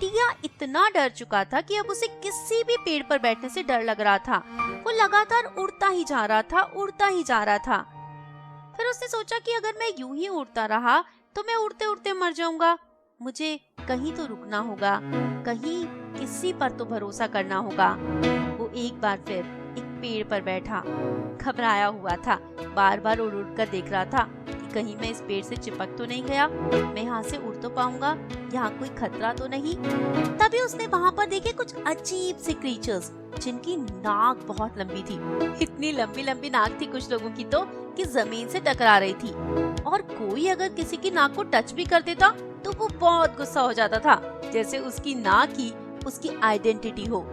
टिया टिया इतना डर चुका था कि अब उसे किसी भी पेड़ पर बैठने से डर लग रहा था। वो लगातार उड़ता ही जा रहा था, उड़ता ही जा रहा था। फिर उसने सोचा कि अगर मैं यूं ही उड़ता रहा तो मैं उड़ते उड़ते मर जाऊंगा। मुझे कहीं तो रुकना होगा, कहीं किसी पर तो भरोसा करना होगा। वो एक बार फिर एक पेड़ पर बैठा, घबराया हुआ था, बार बार उड़ उड़ कर देख रहा था कि कहीं मैं इस पेड़ से चिपक तो नहीं गया, मैं यहाँ से उड़ तो पाऊंगा, यहाँ कोई खतरा तो नहीं। तभी उसने वहाँ पर देखे कुछ अजीब से क्रीचर्स जिनकी नाक बहुत लंबी थी। इतनी लंबी लंबी नाक थी कुछ लोगों की तो कि जमीन से टकरा रही थी, और कोई अगर किसी की नाक को टच भी कर देता तो वो बहुत गुस्सा हो जाता था, जैसे उसकी नाक ही उसकी आइडेंटिटी हो।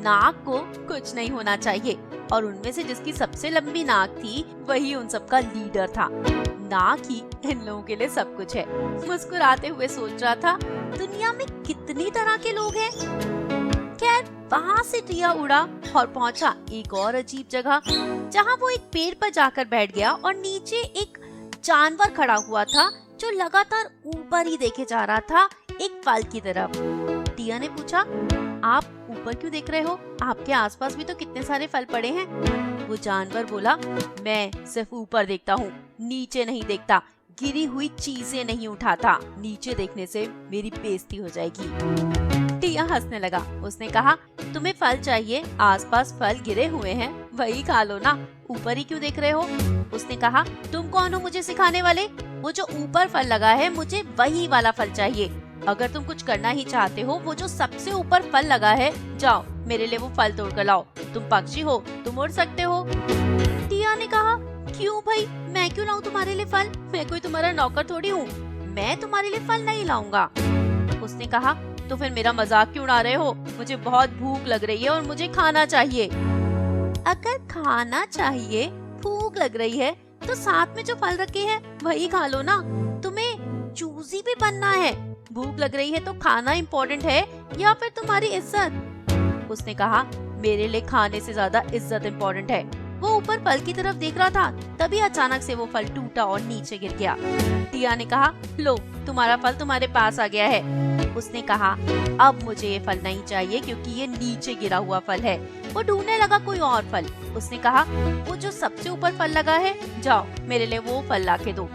नाक को कुछ नहीं होना चाहिए, और उनमें से जिसकी सबसे लंबी नाक थी वही उन सबका लीडर था। नाक ही इन लोगों के लिए सब कुछ है। मुस्कुराते हुए सोच रहा था, दुनिया में कितनी तरह के लोग हैं। खैर, वहाँ से टिया उड़ा और पहुँचा एक और अजीब जगह, जहाँ वो एक पेड़ पर जाकर बैठ गया और नीचे एक जानवर खड़ा हुआ था जो लगातार ऊपर ही देखे जा रहा था, एक फल की तरफ। टिया ने पूछा, आप ऊपर क्यों देख रहे हो? आपके आसपास भी तो कितने सारे फल पड़े हैं। वो जानवर बोला, मैं सिर्फ ऊपर देखता हूँ, नीचे नहीं देखता, गिरी हुई चीजें नहीं उठाता, नीचे देखने से मेरी बेइज्जती हो जाएगी। टिया हंसने लगा। उसने कहा, तुम्हें फल चाहिए, आसपास फल गिरे हुए हैं, वही खा लो ना, ऊपर ही क्यों देख रहे हो? उसने कहा, तुम कौन हो मुझे सिखाने वाले? वो जो ऊपर फल लगा है मुझे वही वाला फल चाहिए। अगर तुम कुछ करना ही चाहते हो, वो जो सबसे ऊपर फल लगा है, जाओ मेरे लिए वो फल तोड़ कर लाओ। तुम पक्षी हो, तुम उड़ सकते हो। टिया ने कहा, क्यों भाई, मैं क्यों लाऊं तुम्हारे लिए फल? मैं कोई तुम्हारा नौकर थोड़ी हूँ, मैं तुम्हारे लिए फल नहीं लाऊंगा। उसने कहा, तो फिर मेरा मजाक क्यों उड़ा रहे हो? मुझे बहुत भूख लग रही है और मुझे खाना चाहिए। अगर खाना चाहिए, भूख लग रही है, तो साथ में जो फल रखे हैं वही खा लो ना। तुम्हें चूजी भी बनना है? भूख लग रही है तो खाना इम्पोर्टेंट है या फिर तुम्हारी इज्जत? उसने कहा, मेरे लिए खाने से ज्यादा इज्जत इम्पोर्टेंट है। वो ऊपर फल की तरफ देख रहा था, तभी अचानक से वो फल टूटा और नीचे गिर गया। टिया ने कहा, लो तुम्हारा फल तुम्हारे पास आ गया है। उसने कहा, अब मुझे ये फल नहीं चाहिए क्योंकि ये नीचे गिरा हुआ फल है। वो ढूंढने लगा कोई और फल। उसने कहा, वो जो सबसे ऊपर फल लगा है, जाओ मेरे लिए वो फल लाके दो।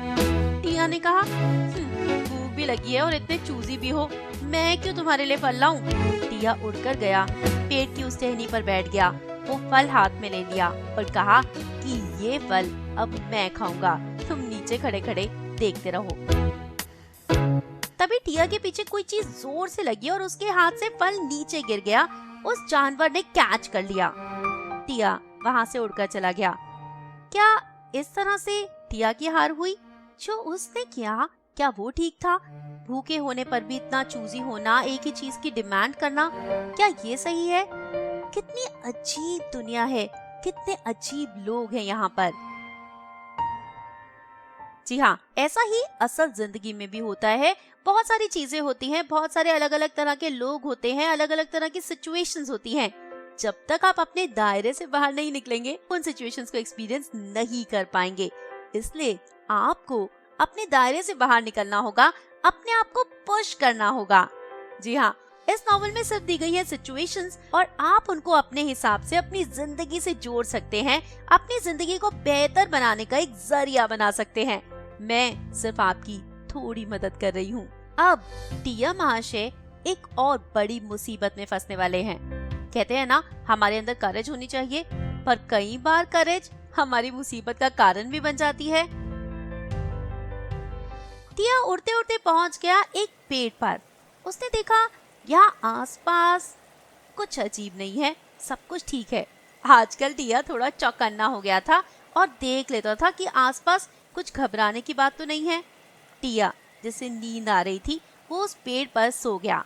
टिया ने कहा, भूख भी लगी है और इतने चूजी भी हो, मैं क्यों तुम्हारे लिए फल लाऊं? टिया उड़कर गया, पेड़ की उस टहनी पर बैठ गया, वो फल हाथ में ले लिया और कहा कि ये फल अब मैं खाऊंगा, तुम नीचे खड़े खड़े देखते रहो। तभी टिया के पीछे कोई चीज जोर से लगी और उसके हाथ से फल नीचे गिर गया। उस जानवर ने कैच कर लिया। टिया वहाँ से उड़कर चला गया। क्या इस तरह से टिया की हार हुई? जो उसने किया, क्या वो ठीक था? भूखे होने पर भी इतना चूजी होना, एक ही चीज की डिमांड करना, क्या ये सही है? कितनी अजीब दुनिया है, कितने अजीब लोग हैं यहाँ पर। जी हाँ, ऐसा ही असल जिंदगी में भी होता है। बहुत सारी चीजें होती हैं, बहुत सारे अलग अलग तरह के लोग होते हैं, अलग अलग तरह की सिचुएशंस होती हैं। जब तक आप अपने दायरे से बाहर नहीं निकलेंगे, उन सिचुएशंस को एक्सपीरियंस नहीं कर पाएंगे। इसलिए आपको अपने दायरे से बाहर निकलना होगा, अपने आप को पुश करना होगा। जी हाँ, इस नॉवल में सिर्फ दी गई है सिचुएशंस और आप उनको अपने हिसाब से अपनी जिंदगी से जोड़ सकते हैं, अपनी जिंदगी को बेहतर बनाने का एक जरिया बना सकते हैं। मैं सिर्फ आपकी थोड़ी मदद कर रही हूँ। अब टिया महाशय एक और बड़ी मुसीबत में फंसने वाले हैं। कहते हैं ना, हमारे अंदर करेज होनी चाहिए, पर कई बार करेज हमारी मुसीबत का कारण भी बन जाती है। टिया उड़ते उड़ते पहुंच गया एक पेड़ पर। उसने देखा यहाँ आसपास कुछ अजीब नहीं है, सब कुछ ठीक है। आजकल टिया थोड़ा चौकन्ना हो गया था और देख लेता था कि आसपास कुछ घबराने की बात तो नहीं है। टिया, जिसे नींद आ रही थी, वो उस पेड़ पर सो गया।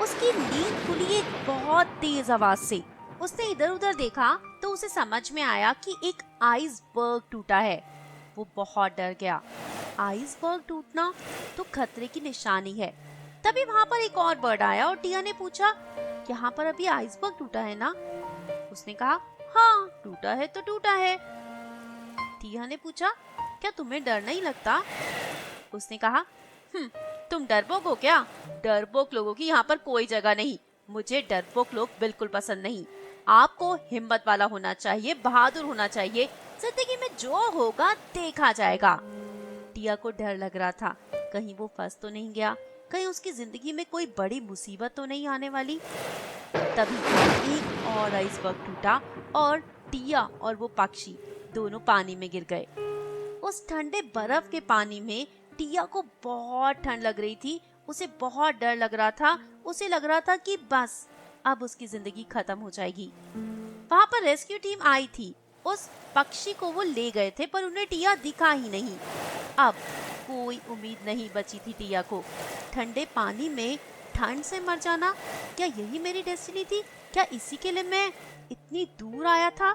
उसकी नींद खुली एक बहुत तेज आवाज से। उसने इधर उधर देखा तो उसे समझ में आया कि एक आइसबर्ग टूटा है। वो बहुत डर गया। आइसबर्ग टूटना तो खतरे की निशानी है। तभी वहाँ पर एक और बर्ड आया और टिया ने पूछा, यहाँ पर अभी आइसबर्ग टूटा है ना? उसने कहा, हाँ टूटा है तो टूटा है। टिया ने पूछा, क्या तुम्हें डर नहीं लगता? उसने कहा, तुम डरपोक हो क्या? डरपोक लोगों की यहाँ पर कोई जगह नहीं। मुझे डरपोक लोग बिल्कुल पसंद नहीं। आपको हिम्मत वाला होना चाहिए, बहादुर होना चाहिए। जिंदगी में जो होगा देखा जाएगा। टिया को डर लग रहा था, कहीं वो फंस तो नहीं गया, कहीं उसकी जिंदगी में कोई बड़ी मुसीबत तो नहीं आने वाली। तभी एक और आइसबर्ग टूटा और टिया और वो पक्षी दोनों पानी में गिर गए। उस ठंडे बर्फ के पानी में टिया को बहुत ठंड लग रही थी। उसे बहुत डर लग रहा था। उसे लग रहा था कि बस अब उसकी जिंदगी खत्म हो जाएगी। वहाँ पर रेस्क्यू टीम आई थी। उस पक्षी को वो ले गए थे, पर उन्हें टिया दिखा ही नहीं। अब कोई उम्मीद नहीं बची थी टिया को। ठंडे पानी में ठंड से मर जाना, क्या यही मेरी डेस्टिनी थी? क्या इसी के लिए मैं इतनी दूर आया था?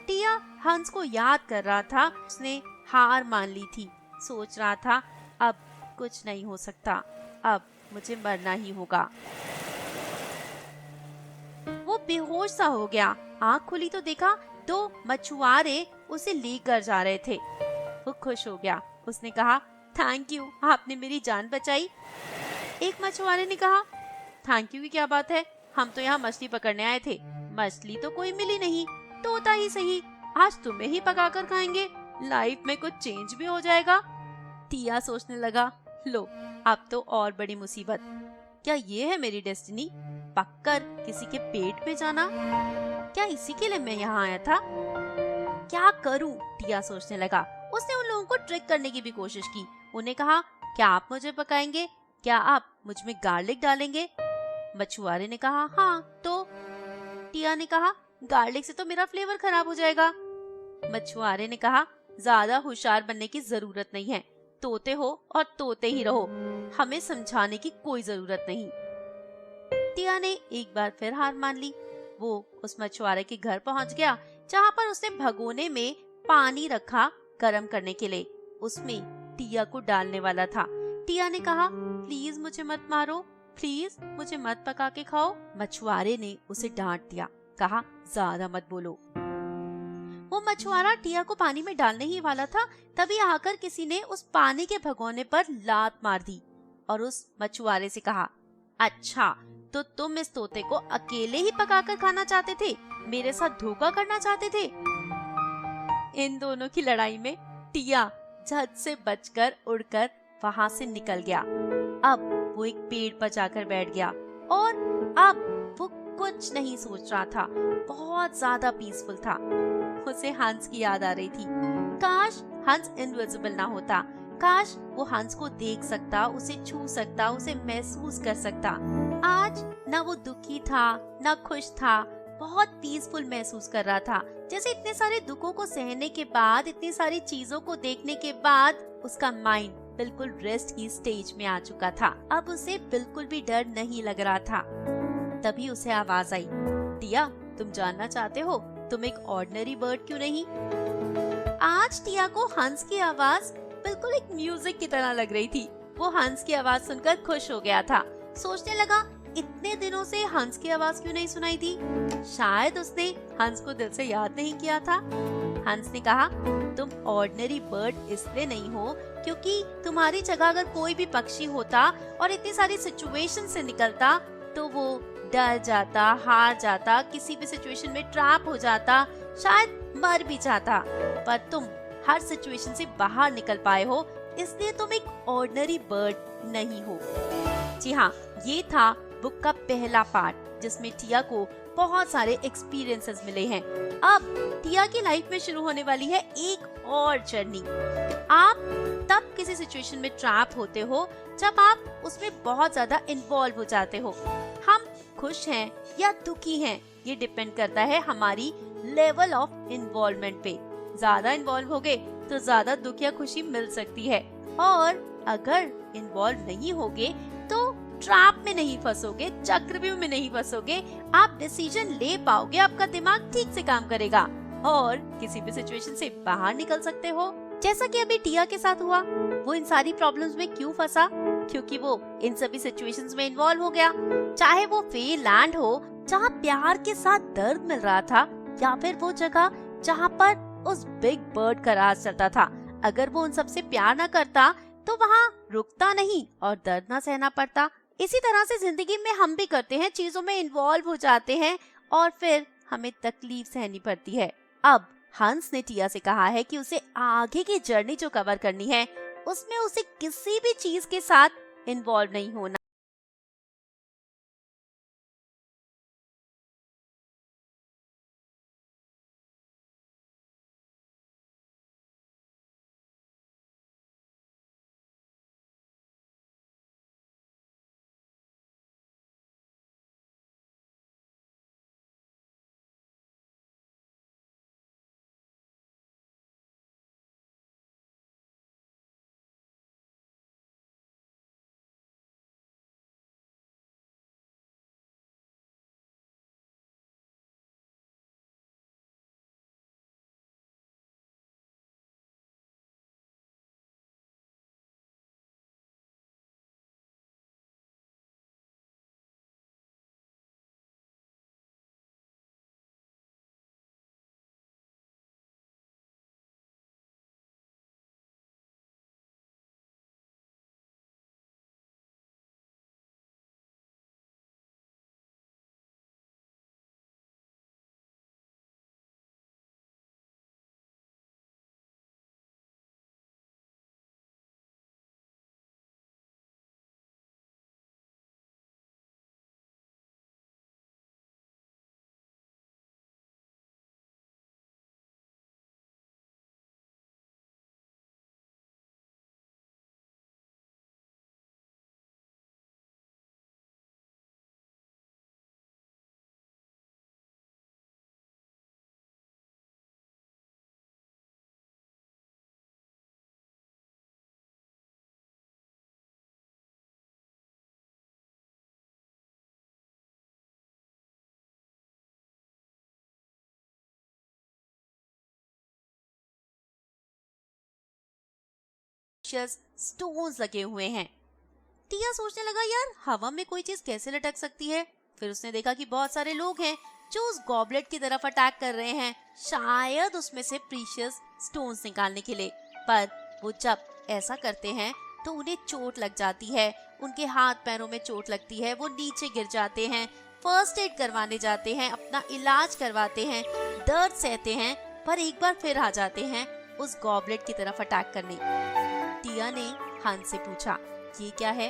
टिया हंस को याद कर रहा था। उसने हार मान ली थी। सोच रहा था अब कुछ नहीं हो सकता, अब मुझे मरना ही होगा। वो बेहोश सा हो गया। आँख खुली तो देखा 2 मछुआरे उसे लेकर जा रहे थे। वो खुश हो गया। उसने कहा, थैंक यू, आपने मेरी जान बचाई। एक मछुआरे ने कहा, थैंक यू की क्या बात है, हम तो यहाँ मछली पकड़ने आए थे। मछली तो कोई मिली नहीं, तोता ही सही, आज तुम्हें ही पकाकर खाएंगे, लाइफ में कुछ चेंज भी हो जाएगा। टिया सोचने लगा, लो अब तो और बड़ी मुसीबत। क्या ये है मेरी डेस्टिनी? पककर किसी के पेट में जाना? क्या इसी के लिए मैं यहाँ आया था? क्या करूं? टिया सोचने लगा। उसने उन लोगों को ट्रिक करने की भी कोशिश की। उन्हें कहा, क्या आप मुझे पकाएंगे? क्या आप मुझ में गार्लिक डालेंगे? मछुआरे ने कहा, हाँ तो? टिया ने कहा, गार्लिक से तो मेरा फ्लेवर खराब हो जाएगा। मछुआरे ने कहा, ज्यादा होशियार बनने की जरूरत नहीं है, तोते हो और तोते ही रहो, हमें समझाने की कोई जरूरत नहीं। टिया ने एक बार फिर हार मान ली। वो उस मछुआरे के घर पहुंच गया, जहाँ पर उसने भगोने में पानी रखा गर्म करने के लिए। उसमें टिया को डालने वाला था। टिया ने कहा, प्लीज मुझे मत मारो, प्लीज मुझे मत पका के खाओ। मछुआरे ने उसे डांट दिया, कहा, ज्यादा मत बोलो। वो मछुआरा टिया को पानी में डालने ही वाला था, तभी आकर किसी ने उस पानी के भगोने पर लात मार दी और उस मछुआरे से कहा, अच्छा तो तुम इस तोते को अकेले ही पकाकर खाना चाहते थे, मेरे साथ धोखा करना चाहते थे। इन दोनों की लड़ाई में टिया झट से बचकर उड़कर वहां से निकल गया। अब वो एक पेड़ पर जाकर बैठ गया और अब वो कुछ नहीं सोच रहा था, बहुत ज्यादा पीसफुल था। उसे हंस की याद आ रही थी। काश हंस इनविजिबल ना होता, काश वो हंस को देख सकता, उसे छू सकता, उसे महसूस कर सकता। आज ना वो दुखी था ना खुश था, बहुत पीसफुल महसूस कर रहा था, जैसे इतने सारे दुखों को सहने के बाद, इतनी सारी चीजों को देखने के बाद उसका माइंड बिल्कुल रेस्ट की स्टेज में आ चुका था। अब उसे बिल्कुल भी डर नहीं लग रहा था। तभी उसे आवाज आई, टिया तुम जानना चाहते हो तुम एक ऑर्डिनरी बर्ड क्यों नहीं? आज टिया को हंस की आवाज बिल्कुल एक म्यूजिक की तरह लग रही थी। वो हंस की आवाज सुनकर खुश हो गया था। सोचने लगा, इतने दिनों से हंस की आवाज क्यों नहीं सुनाई थी? शायद उसने हंस को दिल से याद नहीं किया था। हंस ने कहा, तुम ऑर्डिनरी बर्ड इसलिए नहीं हो क्योंकि तुम्हारी जगह अगर कोई भी पक्षी होता और इतनी सारी सिचुएशन से निकलता तो वो डर जाता, हार जाता, किसी भी सिचुएशन में ट्रैप हो जाता, शायद मर भी जाता। पर तुम हर सिचुएशन से बाहर निकल पाए हो, इसलिए तुम एक ऑर्डिनरी बर्ड नहीं हो। जी हाँ, ये था बुक का पहला पार्ट जिसमें टिया को बहुत सारे एक्सपीरियंसेस मिले हैं। अब टिया की लाइफ में शुरू होने वाली है एक और जर्नी। आप तब किसी सिचुएशन में ट्रैप होते हो जब आप उसमें बहुत ज्यादा इन्वॉल्व हो जाते हो। हम खुश हैं या दुखी हैं, ये डिपेंड करता है हमारी लेवल ऑफ इन्वॉल्वमेंट पे। ज्यादा इन्वॉल्व हो गए तो ज्यादा दुख या खुशी मिल सकती है, और अगर इन्वॉल्व नहीं होगे तो ट्रैप में नहीं फंसोगे, चक्रव्यूह में नहीं फंसोगे, आप डिसीजन ले पाओगे, आपका दिमाग ठीक से काम करेगा और किसी भी सिचुएशन से बाहर निकल सकते हो। जैसा कि अभी टिया के साथ हुआ। वो इन सारी प्रॉब्लम्स में क्यों फंसा? क्योंकि वो इन सभी सिचुएशंस में इन्वॉल्व हो गया। चाहे वो फेयर लैंड हो जहाँ प्यार के साथ दर्द मिल रहा था, या फिर वो जगह जहाँ पर उस बिग बर्ड का राज चलता था। अगर वो उन सबसे प्यार ना करता तो वहाँ रुकता नहीं और दर्द ना सहना पड़ता। इसी तरह से जिंदगी में हम भी करते हैं, चीजों में इन्वॉल्व हो जाते हैं और फिर हमें तकलीफ सहनी पड़ती है। अब हंस ने टिया से कहा है कि उसे आगे की जर्नी जो कवर करनी है उसमें उसे किसी भी चीज के साथ इन्वॉल्व नहीं होना। स्टोन्स लगे हुए हैं। टिया सोचने लगा, यार हवा में कोई चीज कैसे लटक सकती है। फिर उसने देखा कि बहुत सारे लोग हैं जो उस गॉबलेट की तरफ अटैक कर रहे हैं, शायद उसमें से प्रीशियस स्टोन्स निकालने के लिए। पर वो जब ऐसा करते हैं तो उन्हें चोट लग जाती है, उनके हाथ पैरों में चोट लगती है, वो नीचे गिर जाते हैं, फर्स्ट एड करवाने जाते हैं, अपना इलाज करवाते हैं, दर्द सहते हैं, पर एक बार फिर आ जाते हैं उस गॉबलेट की तरफ अटैक करने। टिया ने हंस से पूछा, ये क्या है?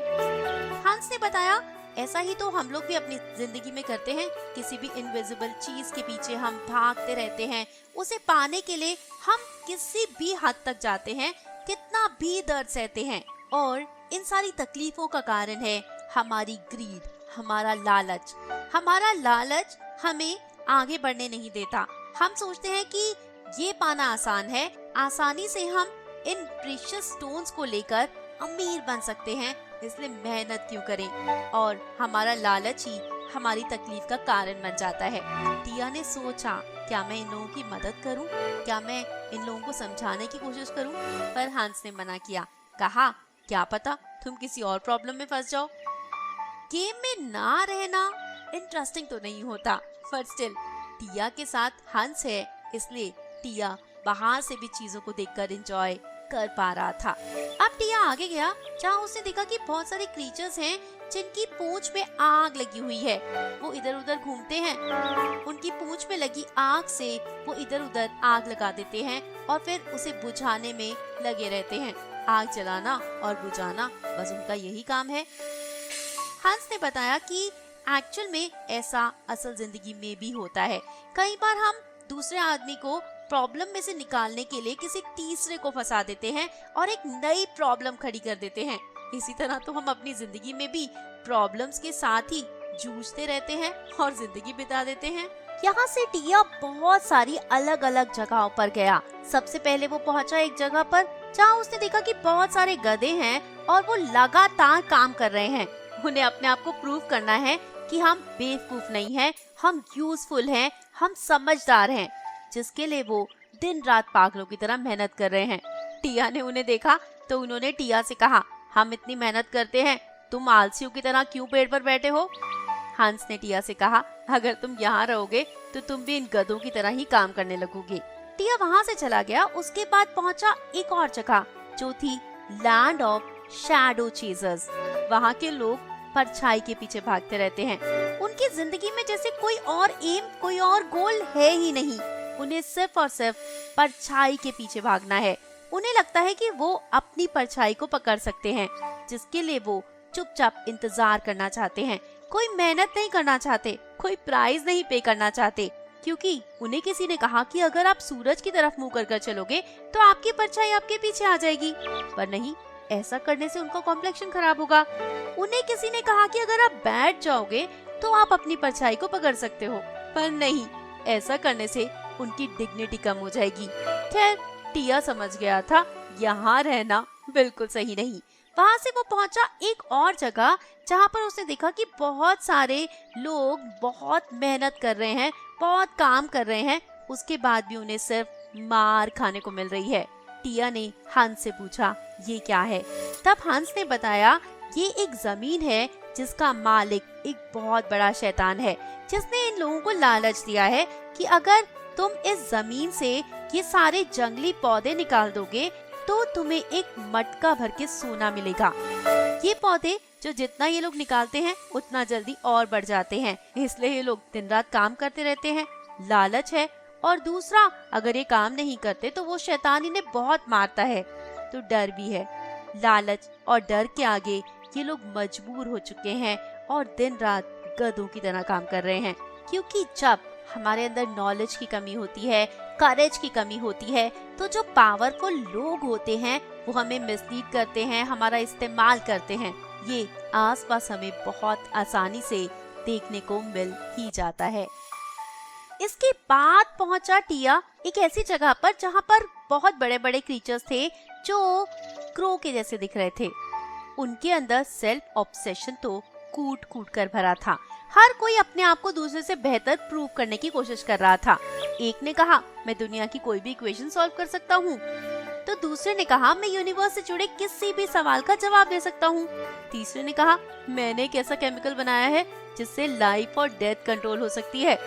हंस ने बताया, ऐसा ही तो हम लोग भी अपनी जिंदगी में करते हैं। किसी भी इनविजिबल चीज के पीछे हम भागते रहते हैं, उसे पाने के लिए हम किसी भी हद तक जाते हैं, कितना भी दर्द सहते हैं, और इन सारी तकलीफों का कारण है हमारी ग्रीड, हमारा लालच। हमारा लालच हमें आगे बढ़ने नहीं देता। हम सोचते हैं कि ये पाना आसान है, आसानी से हम इन प्रीशियस स्टोन्स को लेकर अमीर बन सकते हैं, इसलिए मेहनत क्यों करें। और हमारा लालच ही हमारी तकलीफ का कारण बन जाता है। टिया ने सोचा, क्या मैं इन लोगों की मदद करूं? क्या मैं इन लोगों को समझाने की कोशिश करूं? पर हंस ने मना किया, कहा, क्या पता तुम किसी और प्रॉब्लम में फंस जाओ। गेम में ना रहना इंटरेस्टिंग तो नहीं होता, पर स्टिल टिया के साथ हंस है, इसलिए टिया बाहर से भी चीजों को देखकर एंजॉय कर पा रहा था। अब टिया आगे गया, जहाँ उसने देखा कि बहुत सारे क्रीचर्स हैं जिनकी पूंछ में आग लगी हुई है। वो इधर उधर घूमते हैं, उनकी पूंछ में लगी आग से वो इधर उधर आग लगा देते हैं और फिर उसे बुझाने में लगे रहते हैं। आग जलाना और बुझाना, बस उनका यही काम है। हंस ने बताया कि एक्चुअल में ऐसा असल जिंदगी में भी होता है। कई बार हम दूसरे आदमी को प्रॉब्लम में से निकालने के लिए किसी तीसरे को फंसा देते हैं और एक नई प्रॉब्लम खड़ी कर देते हैं। इसी तरह तो हम अपनी जिंदगी में भी प्रॉब्लम्स के साथ ही जूझते रहते हैं और जिंदगी बिता देते हैं। यहाँ से टिया बहुत सारी अलग अलग जगहों पर गया। सबसे पहले वो पहुंचा एक जगह पर जहाँ उसने देखा कि बहुत सारे गधे हैं और वो लगातार काम कर रहे हैं। उन्हें अपने आप को प्रूव करना है कि हम बेवकूफ नहीं हैं, हम यूजफुल हैं, हम समझदार हैं, जिसके लिए वो दिन रात पागलों की तरह मेहनत कर रहे हैं। टिया ने उन्हें देखा तो उन्होंने टिया से कहा, हम इतनी मेहनत करते हैं, तुम आलसियों की तरह क्यों पेड़ पर बैठे हो? हंस ने टिया से कहा, अगर तुम यहाँ रहोगे तो तुम भी इन गधों की तरह ही काम करने लगोगे। टिया वहाँ से चला गया। उसके बाद पहुँचा एक और जगह जो थी लैंड ऑफ शैडो चेजर्स। वहाँ के लोग परछाई के पीछे भागते रहते हैं। उनकी जिंदगी में जैसे कोई और एम, कोई और गोल है ही नहीं। उन्हें सिर्फ और सिर्फ परछाई के पीछे भागना है। उन्हें लगता है कि वो अपनी परछाई को पकड़ सकते हैं, जिसके लिए वो चुपचाप इंतजार करना चाहते हैं। कोई मेहनत नहीं करना चाहते, कोई प्राइज नहीं पे करना चाहते, क्योंकि उन्हें किसी ने कहा कि अगर आप सूरज की तरफ मुंह कर चलोगे तो आपकी परछाई आपके पीछे आ जाएगी। पर नहीं, ऐसा करने से उनका कॉम्प्लेक्शन खराब होगा। उन्हें किसी ने कहा कि अगर आप बैठ जाओगे तो आप अपनी परछाई को पकड़ सकते हो। पर नहीं, ऐसा करने से उनकी डिग्निटी कम हो जाएगी। खैर, टिया समझ गया था यहाँ रहना बिल्कुल सही नहीं। वहाँ से वो पहुंचा एक और जगह, जहाँ पर उसने देखा कि बहुत सारे लोग बहुत मेहनत कर रहे हैं, बहुत काम कर रहे हैं, उसके बाद भी उन्हें सिर्फ मार खाने को मिल रही है। टिया ने हंस से पूछा, ये क्या है? तब हंस ने बताया, ये एक जमीन है जिसका मालिक एक बहुत बड़ा शैतान है, जिसने इन लोगों को लालच दिया है कि अगर तुम इस जमीन से ये सारे जंगली पौधे निकाल दोगे तो तुम्हें एक मटका भर के सोना मिलेगा। ये पौधे जो जितना ये लोग निकालते हैं उतना जल्दी और बढ़ जाते हैं, इसलिए ये लोग दिन रात काम करते रहते हैं। लालच है, और दूसरा, अगर ये काम नहीं करते तो वो शैतान इन्हें बहुत मारता है। तो डर भी है। लालच और डर के आगे ये लोग मजबूर हो चुके हैं और दिन रात गधों की तरह काम कर रहे हैं। क्योंकि जब हमारे अंदर नॉलेज की कमी होती है, करेज की कमी होती है, तो जो पावरफुल लोग होते हैं वो हमें मिसलीड करते हैं, हमारा इस्तेमाल करते हैं। ये आसपास हमें बहुत आसानी से देखने को मिल ही जाता है। इसके बाद पहुंचा टिया एक ऐसी जगह पर जहाँ पर बहुत बड़े बड़े क्रीचर्स थे जो क्रो के जैसे दिख रहे थे। उनके अंदर सेल्फ ऑब्सेशन तो कूट कूट कर भरा था। हर कोई अपने आप को दूसरे से बेहतर प्रूव करने की कोशिश कर रहा था। एक ने कहा, मैं दुनिया की कोई भी इक्वेशन सॉल्व कर सकता हूँ। तो दूसरे ने कहा, मैं यूनिवर्स से जुड़े किसी भी सवाल का जवाब दे सकता हूँ। तीसरे ने कहा, मैंने एक ऐसा केमिकल बनाया है जिससे लाइफ और डेथ कंट्रोल हो सकती है।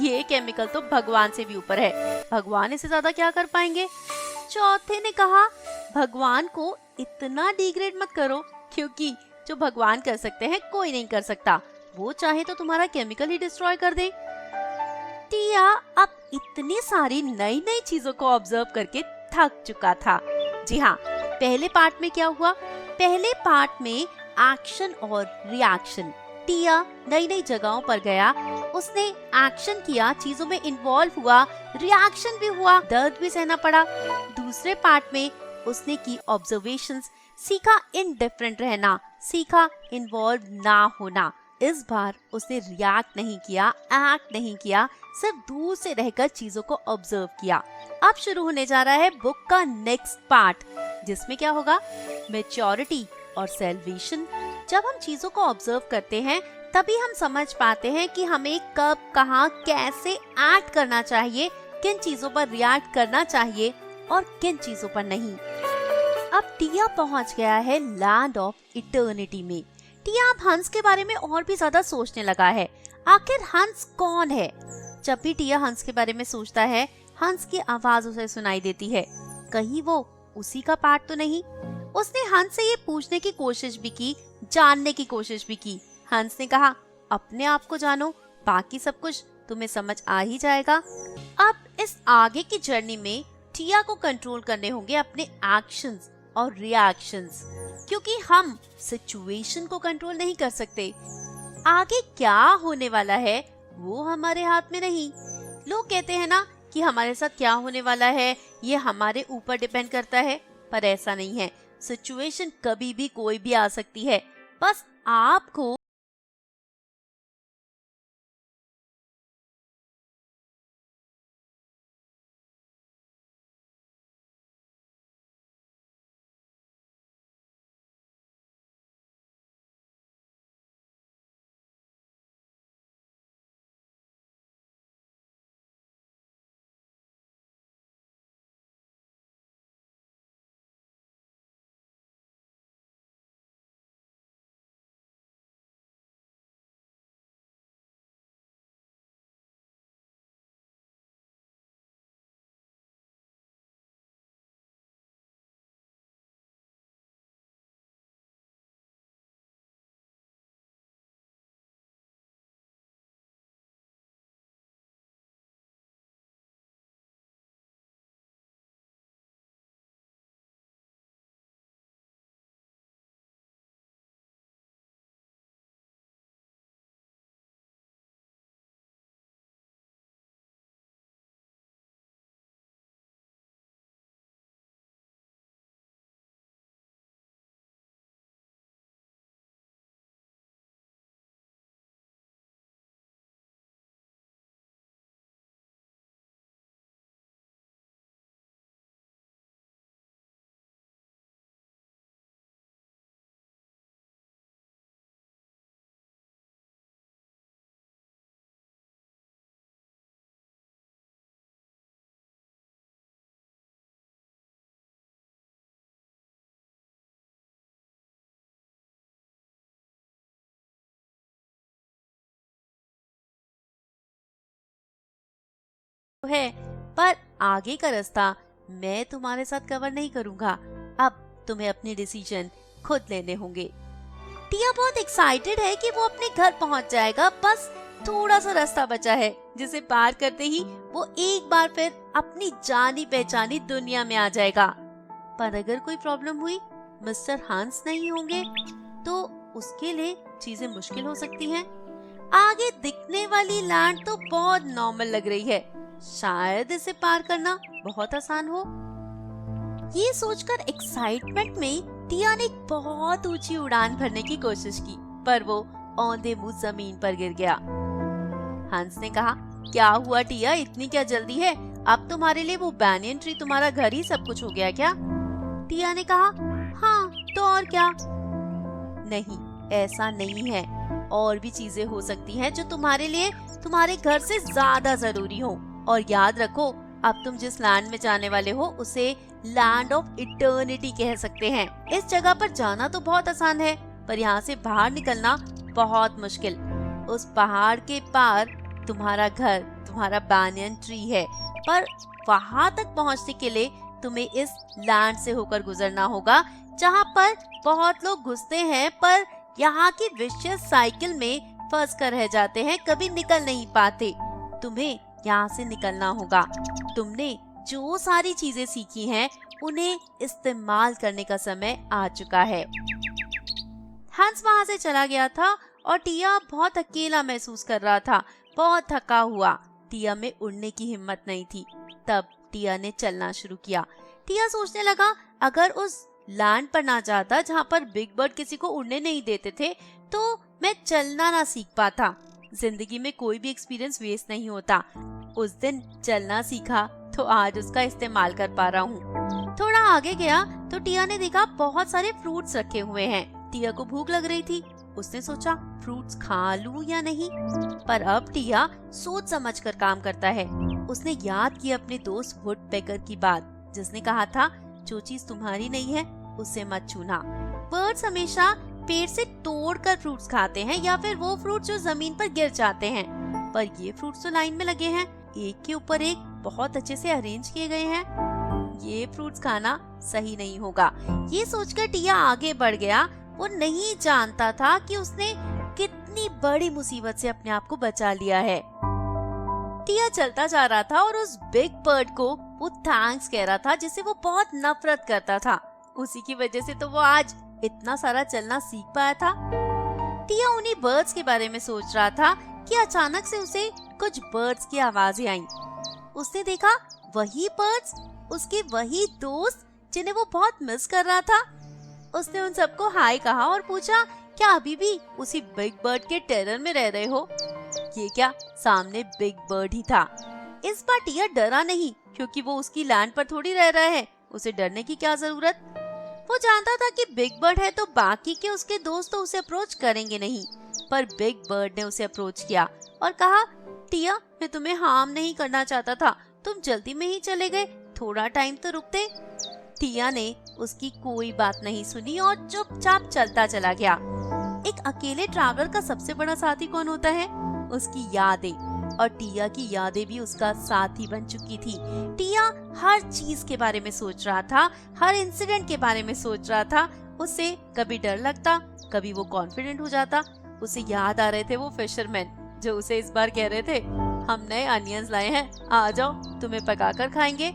ये केमिकल तो भगवान से भी ऊपर है, भगवान इससे ज्यादा क्या कर पाएंगे। चौथे ने कहा, भगवान को इतना डिग्रेड मत करो, क्योंकि जो भगवान कर सकते हैं कोई नहीं कर सकता। वो चाहे तो तुम्हारा केमिकल ही डिस्ट्रॉय कर दे। टिया अब इतनी सारी नई नई चीजों को ऑब्जर्व करके थक चुका था। जी हाँ, पहले पार्ट में क्या हुआ? पहले पार्ट में एक्शन और रिएक्शन। टिया नई नई जगहों पर गया, उसने एक्शन किया, चीजों में इन्वॉल्व हुआ, रिएक्शन भी हुआ, दर्द भी सहना पड़ा। दूसरे पार्ट में उसने की ऑब्जर्वेशंस, सीखा इनडिफरेंट रहना, सीखा इन्वॉल्व ना होना। इस बार उसने रिएक्ट नहीं किया, एक्ट नहीं किया, सिर्फ दूर से रहकर चीजों को ऑब्जर्व किया। अब शुरू होने जा रहा है बुक का नेक्स्ट पार्ट, जिसमें क्या होगा? मैच्योरिटी और सेल्वेशन। जब हम चीजों को ऑब्जर्व करते हैं तभी हम समझ पाते हैं कि हमें कब, कहाँ, कैसे एक्ट करना चाहिए, किन चीजों पर रिएक्ट करना चाहिए और किन चीजों पर नहीं। अब टिया पहुंच गया है लैंड ऑफ इटर्निटी में। टिया अब हंस के बारे में और भी ज्यादा सोचने लगा है। आखिर हंस कौन है? जब भी टिया हंस के बारे में सोचता है, हंस की आवाज उसे सुनाई देती है। कहीं वो उसी का पार्ट तो नहीं? उसने हंस से ये पूछने की कोशिश भी की, जानने की कोशिश भी की। हंस ने कहा, अपने आप को जानो, बाकी सब कुछ तुम्हें समझ आ ही जाएगा। अब इस आगे की जर्नी में टिया को कंट्रोल करने होंगे अपने एक्शंस और रिएक्शंस, क्योंकि हम सिचुएशन को कंट्रोल नहीं कर सकते। आगे क्या होने वाला है वो हमारे हाथ में नहीं। लोग कहते हैं ना कि हमारे साथ क्या होने वाला है ये हमारे ऊपर डिपेंड करता है, पर ऐसा नहीं है। सिचुएशन कभी भी कोई भी आ सकती है, बस आपको है, पर आगे का रास्ता मैं तुम्हारे साथ कवर नहीं करूँगा। अब तुम्हें अपने डिसीजन खुद लेने होंगे। टिया बहुत एक्साइटेड है कि वो अपने घर पहुंच जाएगा, बस थोड़ा सा रास्ता बचा है जिसे पार करते ही वो एक बार फिर अपनी जानी पहचानी दुनिया में आ जाएगा। पर अगर कोई प्रॉब्लम हुई, मिस्टर हंस नहीं होंगे, तो उसके लिए चीजें मुश्किल हो सकती हैं। आगे दिखने वाली लैंड तो बहुत नॉर्मल लग रही है, शायद इसे पार करना बहुत आसान हो। ये सोचकर एक्साइटमेंट में टिया ने एक बहुत ऊंची उड़ान भरने की कोशिश की, पर वो औंधे मुंह जमीन पर गिर गया। हंस ने कहा, क्या हुआ टिया, इतनी क्या जल्दी है? अब तुम्हारे लिए वो बैनियन ट्री तुम्हारा घर ही सब कुछ हो गया क्या? टिया ने कहा, हाँ तो और क्या? नहीं, ऐसा नहीं है, और भी चीजें हो सकती हैं जो तुम्हारे लिए तुम्हारे घर से ज्यादा जरूरी हो। और याद रखो, अब तुम जिस लैंड में जाने वाले हो उसे लैंड ऑफ इटर्निटी कह सकते हैं। इस जगह पर जाना तो बहुत आसान है, पर यहाँ से बाहर निकलना बहुत मुश्किल। उस पहाड़ के पार तुम्हारा घर, तुम्हारा बैनियन ट्री है, पर वहाँ तक पहुँचने के लिए तुम्हें इस लैंड से होकर गुजरना होगा, जहाँ पर बहुत लोग घुसते हैं पर यहाँ की विशियस साइकिल में फंस कर रह जाते हैं, कभी निकल नहीं पाते। तुम्हें यहाँ से निकलना होगा। तुमने जो सारी चीजें सीखी हैं, उन्हें इस्तेमाल करने का समय आ चुका है। हंस वहाँ से चला गया था और टिया बहुत अकेला महसूस कर रहा था, बहुत थका हुआ। टिया में उड़ने की हिम्मत नहीं थी। तब टिया ने चलना शुरू किया। टिया सोचने लगा, अगर उस लैंड पर ना जाता जहाँ पर बिग बर्ड किसी को उड़ने नहीं देते थे, तो मैं चलना ना सीख पाता। जिंदगी में कोई भी एक्सपीरियंस वेस्ट नहीं होता। उस दिन चलना सीखा तो आज उसका इस्तेमाल कर पा रहा हूँ। थोड़ा आगे गया तो टिया ने देखा बहुत सारे फ्रूट्स रखे हुए हैं। टिया को भूख लग रही थी। उसने सोचा, फ्रूट्स खा लूं या नहीं। पर अब टिया सोच समझ कर काम करता है। उसने याद की अपने दोस्त वुडपेकर की बात, जिसने कहा था, जो चीज तुम्हारी नहीं है उसे मत छूना। बर्ड्स हमेशा पेड़ से तोड़कर फ्रूट्स खाते हैं या फिर वो फ्रूट्स जो जमीन पर गिर जाते हैं, पर ये फ्रूट्स तो लाइन में लगे हैं, एक के ऊपर एक बहुत अच्छे से अरेंज किए गए हैं। ये फ्रूट्स खाना सही नहीं होगा। ये सोचकर टिया आगे बढ़ गया। वो नहीं जानता था कि उसने कितनी बड़ी मुसीबत से अपने आप को बचा लिया है। टिया चलता जा रहा था और उस बिग बर्ड को वो थैंक्स कह रहा था, जिसे वो बहुत नफरत करता था। उसी की वजह से तो वो आज इतना सारा चलना सीख पाया था। टिया उन्हीं बर्ड्स के बारे में सोच रहा था कि अचानक से उसे कुछ बर्ड्स की आवाजें आईं। उसने देखा वही बर्ड्स, उसके वही दोस्त जिन्हें वो बहुत मिस कर रहा था। उसने उन सबको हाय कहा और पूछा, क्या अभी भी उसी बिग बर्ड के टेरर में रह रहे हो? ये क्या, सामने बिग बर्ड ही था। इस बार टिया डरा नहीं, क्योंकि वो उसकी लैंड पर थोड़ी रह रहा है, उसे डरने की क्या जरूरत। वो जानता था कि बिग बर्ड है तो बाकी के उसके दोस्त तो उसे अप्रोच करेंगे नहीं, पर बिग बर्ड ने उसे अप्रोच किया और कहा, टिया, मैं तुम्हें हार्म नहीं करना चाहता था, तुम जल्दी में ही चले गए, थोड़ा टाइम तो रुकते। टिया ने उसकी कोई बात नहीं सुनी और चुपचाप चलता चला गया। एक अकेले ट्रैवलर का सबसे बड़ा साथी कौन होता है? उसकी यादें, और टिया की यादें भी उसका साथी बन चुकी थी। टिया हर चीज के बारे में सोच रहा था, हर इंसिडेंट के बारे में सोच रहा था। उसे कभी डर लगता, कभी वो कॉन्फिडेंट हो जाता। उसे याद आ रहे थे वो फिशरमैन जो उसे इस बार कह रहे थे, हम नए अनियंस लाए हैं, आ जाओ तुम्हें पकाकर खाएंगे।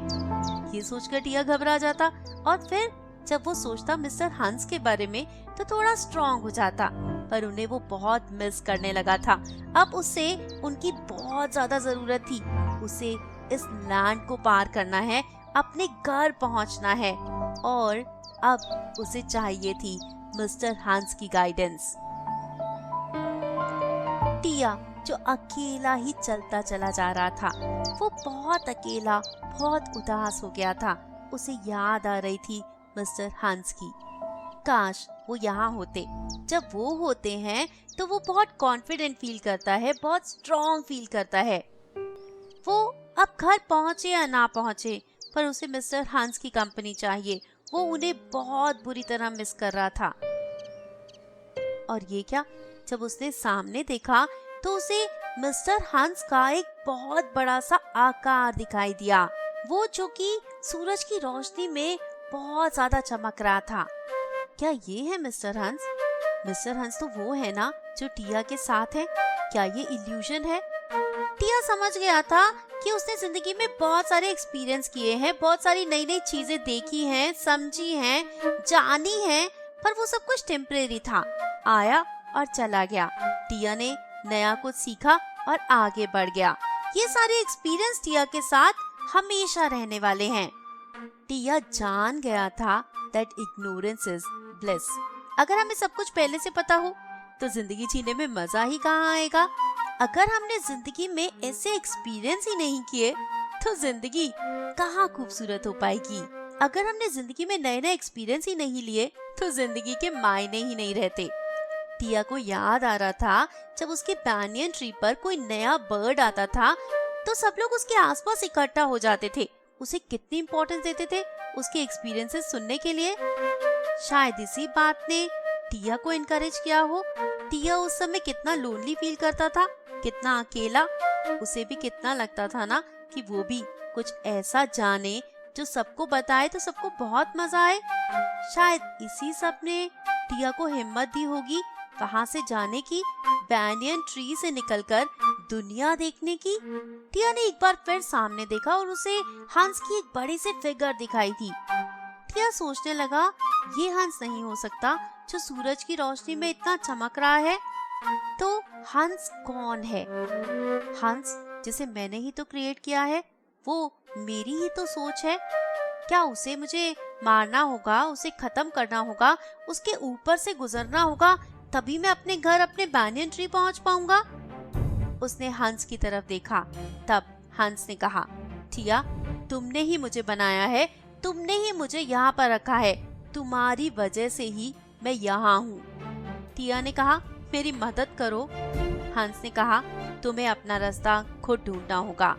ये सोचकर टिया घबरा जाता और फिर जब वो सोचता मिस्टर हंस के बारे में तो थोड़ा स्ट्रॉन्ग हो जाता, पर उन्हें वो बहुत मिस करने लगा था। अब उसे उनकी बहुत ज्यादा जरूरत थी। उसे इस लैंड को पार करना है, अपने घर पहुंचना है, और अब उसे चाहिए थी मिस्टर हंस की गाइडेंस। टिया जो अकेला ही चलता चला जा रहा था, वो बहुत अकेला, बहुत उदास हो गया था। उसे याद आ रही थी मिस्टर हंस की। काश वो यहाँ होते। जब वो होते हैं तो वो बहुत कॉन्फिडेंट फील करता है, बहुत स्ट्रॉन्ग फील करता है। वो अब घर पहुंचे या ना पहुंचे, पर उसे मिस्टर हंस की कंपनी चाहिए। वो उन्हें बहुत बुरी तरह मिस कर रहा था। और ये क्या, जब उसने सामने देखा तो उसे मिस्टर हंस का एक बहुत बड़ा सा आकार दिखाई दिया, वो जो कि सूरज की रोशनी में बहुत ज्यादा चमक रहा था। क्या ये है मिस्टर हंस? मिस्टर हंस तो वो है ना जो टिया के साथ है। क्या ये इल्यूजन है? टिया समझ गया था कि उसने जिंदगी में बहुत सारे एक्सपीरियंस किए हैं, बहुत सारी नई नई चीजें देखी हैं, समझी हैं, जानी हैं, पर वो सब कुछ टेम्परेरी था, आया और चला गया। टिया ने नया कुछ सीखा और आगे बढ़ गया। ये सारे एक्सपीरियंस टिया के साथ हमेशा रहने वाले हैं। टिया जान गया था that ignorance is bliss। अगर हमें सब कुछ पहले से पता हो तो जिंदगी जीने में मजा ही कहाँ आएगा। अगर हमने जिंदगी में ऐसे एक्सपीरियंस ही नहीं किए तो जिंदगी कहाँ खूबसूरत हो पाएगी। अगर हमने जिंदगी में नए नए एक्सपीरियंस ही नहीं लिए तो जिंदगी के मायने ही नहीं रहते। टिया को याद आ रहा था जब उसके बैनियन ट्री पर कोई नया बर्ड आता था तो सब लोग उसके आसपास इकट्ठा हो जाते थे, उसे कितनी इम्पोर्टेंस देते थे उसके एक्सपीरियंसेस सुनने के लिए। शायद इसी बात ने टिया को इनकरेज किया हो। टिया उस समय कितना लोनली फील करता था, कितना अकेला। उसे भी कितना लगता था ना कि वो भी कुछ ऐसा जाने जो सबको बताए तो सबको बहुत मजा आए। शायद इसी सब ने टिया को हिम्मत दी होगी वहाँ से जाने की, बैनियन ट्री से निकलकर दुनिया देखने की। टिया ने एक बार फिर सामने देखा और उसे हंस की एक बड़ी सी फिगर दिखाई थी। टिया सोचने लगा ये हंस नहीं हो सकता जो सूरज की रोशनी में इतना चमक रहा है। तो हंस कौन है? हंस जिसे मैंने ही तो क्रिएट किया है, वो मेरी ही तो सोच है। क्या उसे मुझे मारना होगा, उसे खत्म करना होगा, उसके ऊपर से गुजरना होगा, तभी मैं अपने घर, अपने बैनियन ट्री पहुंच पाऊंगा? उसने हंस की तरफ देखा। तब हंस ने कहा, टिया तुमने ही मुझे बनाया है, तुमने ही मुझे यहाँ पर रखा है, तुम्हारी वजह से ही मैं यहाँ हूँ। टिया ने कहा, मेरी मदद करो। हंस ने कहा, तुम्हें अपना रास्ता खुद ढूंढना होगा।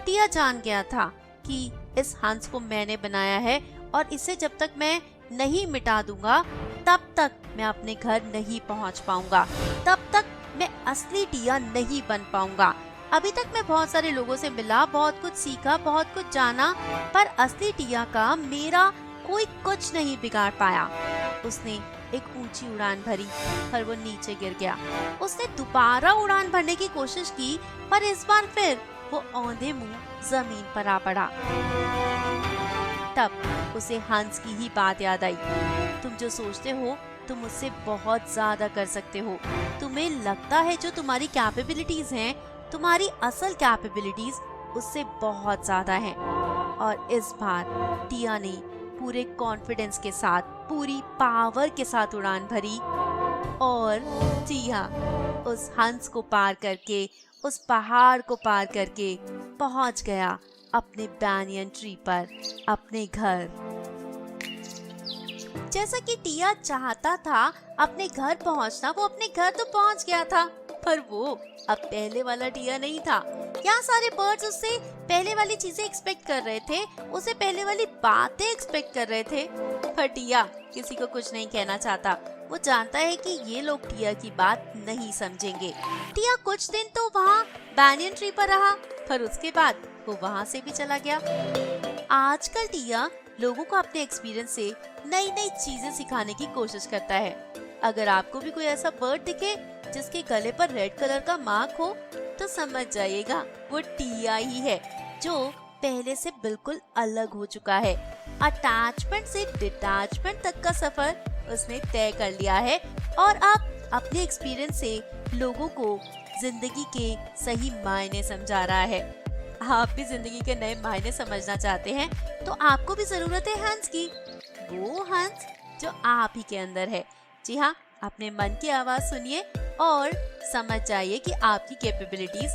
टिया जान गया था कि इस हंस को मैंने बनाया है और इसे जब तक मैं नहीं मिटा दूंगा तब तक मैं अपने घर नहीं पहुंच पाऊंगा, तब तक मैं असली टिया नहीं बन पाऊंगा। अभी तक मैं बहुत सारे लोगों से मिला, बहुत कुछ सीखा, बहुत कुछ जाना, पर असली टिया का मेरा कोई कुछ नहीं बिगाड़ पाया। उसने एक ऊंची उड़ान भरी पर वो नीचे गिर गया। उसने दोबारा उड़ान भरने की कोशिश की पर इस बार फिर वो औंधे मुंह जमीन पर आ पड़ा। तब उसे हंस की ही बात याद आई। तुम जो सोचते हो तुम उससे बहुत ज्यादा कर सकते हो। तुम्हें लगता है जो तुम्हारी कैपेबिलिटीज हैं, तुम्हारी असल कैपेबिलिटीज उससे बहुत ज्यादा हैं। और इस बार टिया ने पूरे कॉन्फिडेंस के साथ, पूरी पावर के साथ उड़ान भरी और टिया उस हंस को पार करके, उस पहाड़ को पार करके पहुंच गया अपने बैनियन ट्री पर, अपने घर। जैसा कि टिया चाहता था अपने घर पहुंचना, वो अपने घर तो पहुंच गया था, पर वो अब पहले वाला टिया नहीं था। यहाँ सारे बर्ड्स उससे पहले वाली चीजें एक्सपेक्ट कर रहे थे, उसे पहले वाली बातें एक्सपेक्ट कर रहे थे, पर टिया किसी को कुछ नहीं कहना चाहता। वो जानता है कि ये लोग टिया की बात नहीं समझेंगे। टिया कुछ दिन तो वहाँ बैनियन ट्री पर रहा, पर उसके बाद वो वहाँ से भी चला गया। आजकल टिया लोगों को अपने एक्सपीरियंस से नई नई चीजें सिखाने की कोशिश करता है। अगर आपको भी कोई ऐसा बर्ड दिखे जिसके गले पर रेड कलर का मार्क हो तो समझ जाइएगा वो टिया ही है, जो पहले से बिल्कुल अलग हो चुका है। अटैचमेंट से डिटैचमेंट तक का सफर उसने तय कर लिया है और अब अपने एक्सपीरियंस से लोगों को जिंदगी के सही मायने समझा रहा है। आप भी जिंदगी के नए मायने समझना चाहते हैं तो आपको भी जरूरत है हंस की, वो हंस जो आप ही के अंदर है। जी हाँ, अपने मन की आवाज सुनिए और समझ जाइए कि आपकी कैपेबिलिटीज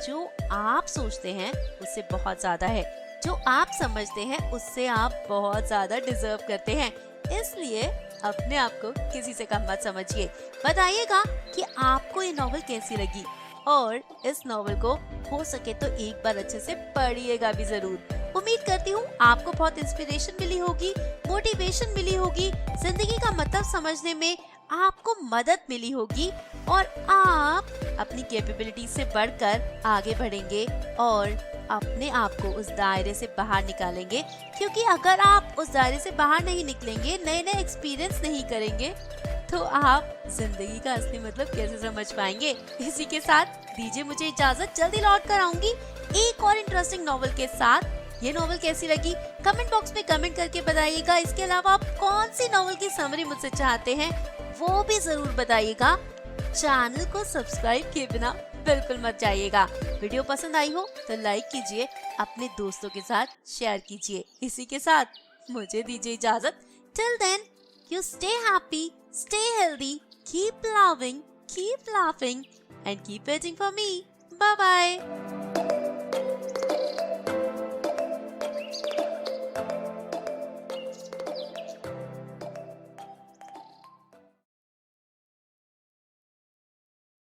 जो आप सोचते हैं उससे बहुत ज्यादा है, जो आप समझते हैं उससे आप बहुत ज्यादा डिजर्व करते हैं। इसलिए अपने आप को किसी से कम मत समझिए। बताइएगा कि आपको ये नॉवेल कैसी लगी और इस नॉवेल को हो सके तो एक बार अच्छे से पढ़िएगा भी जरूर। उम्मीद करती हूँ आपको बहुत इंस्पिरेशन मिली होगी, मोटिवेशन मिली होगी, जिंदगी का मतलब समझने में आपको मदद मिली होगी और आप अपनी कैपेबिलिटी से बढ़कर आगे बढ़ेंगे और अपने आप को उस दायरे से बाहर निकालेंगे। क्योंकि अगर आप उस दायरे से बाहर नहीं निकलेंगे, नए नए एक्सपीरियंस नहीं करेंगे, तो आप जिंदगी का असली मतलब कैसे समझ पाएंगे। इसी के साथ दीजिए मुझे इजाजत, जल्दी लौट कर आऊंगी एक और इंटरेस्टिंग नॉवल के साथ। ये नॉवल कैसी लगी कमेंट बॉक्स में कमेंट करके बताइएगा। इसके अलावा आप कौन सी नॉवल की समरी मुझसे चाहते हैं वो भी जरूर बताइएगा। चैनल को सब्सक्राइब किए बिना बिल्कुल मत जाइएगा। वीडियो पसंद आई हो तो लाइक कीजिए, अपने दोस्तों के साथ शेयर कीजिए। इसी के साथ मुझे दीजिए इजाजत। Till then you stay happy, stay healthy, keep loving, keep laughing and keep waiting for me. Bye bye.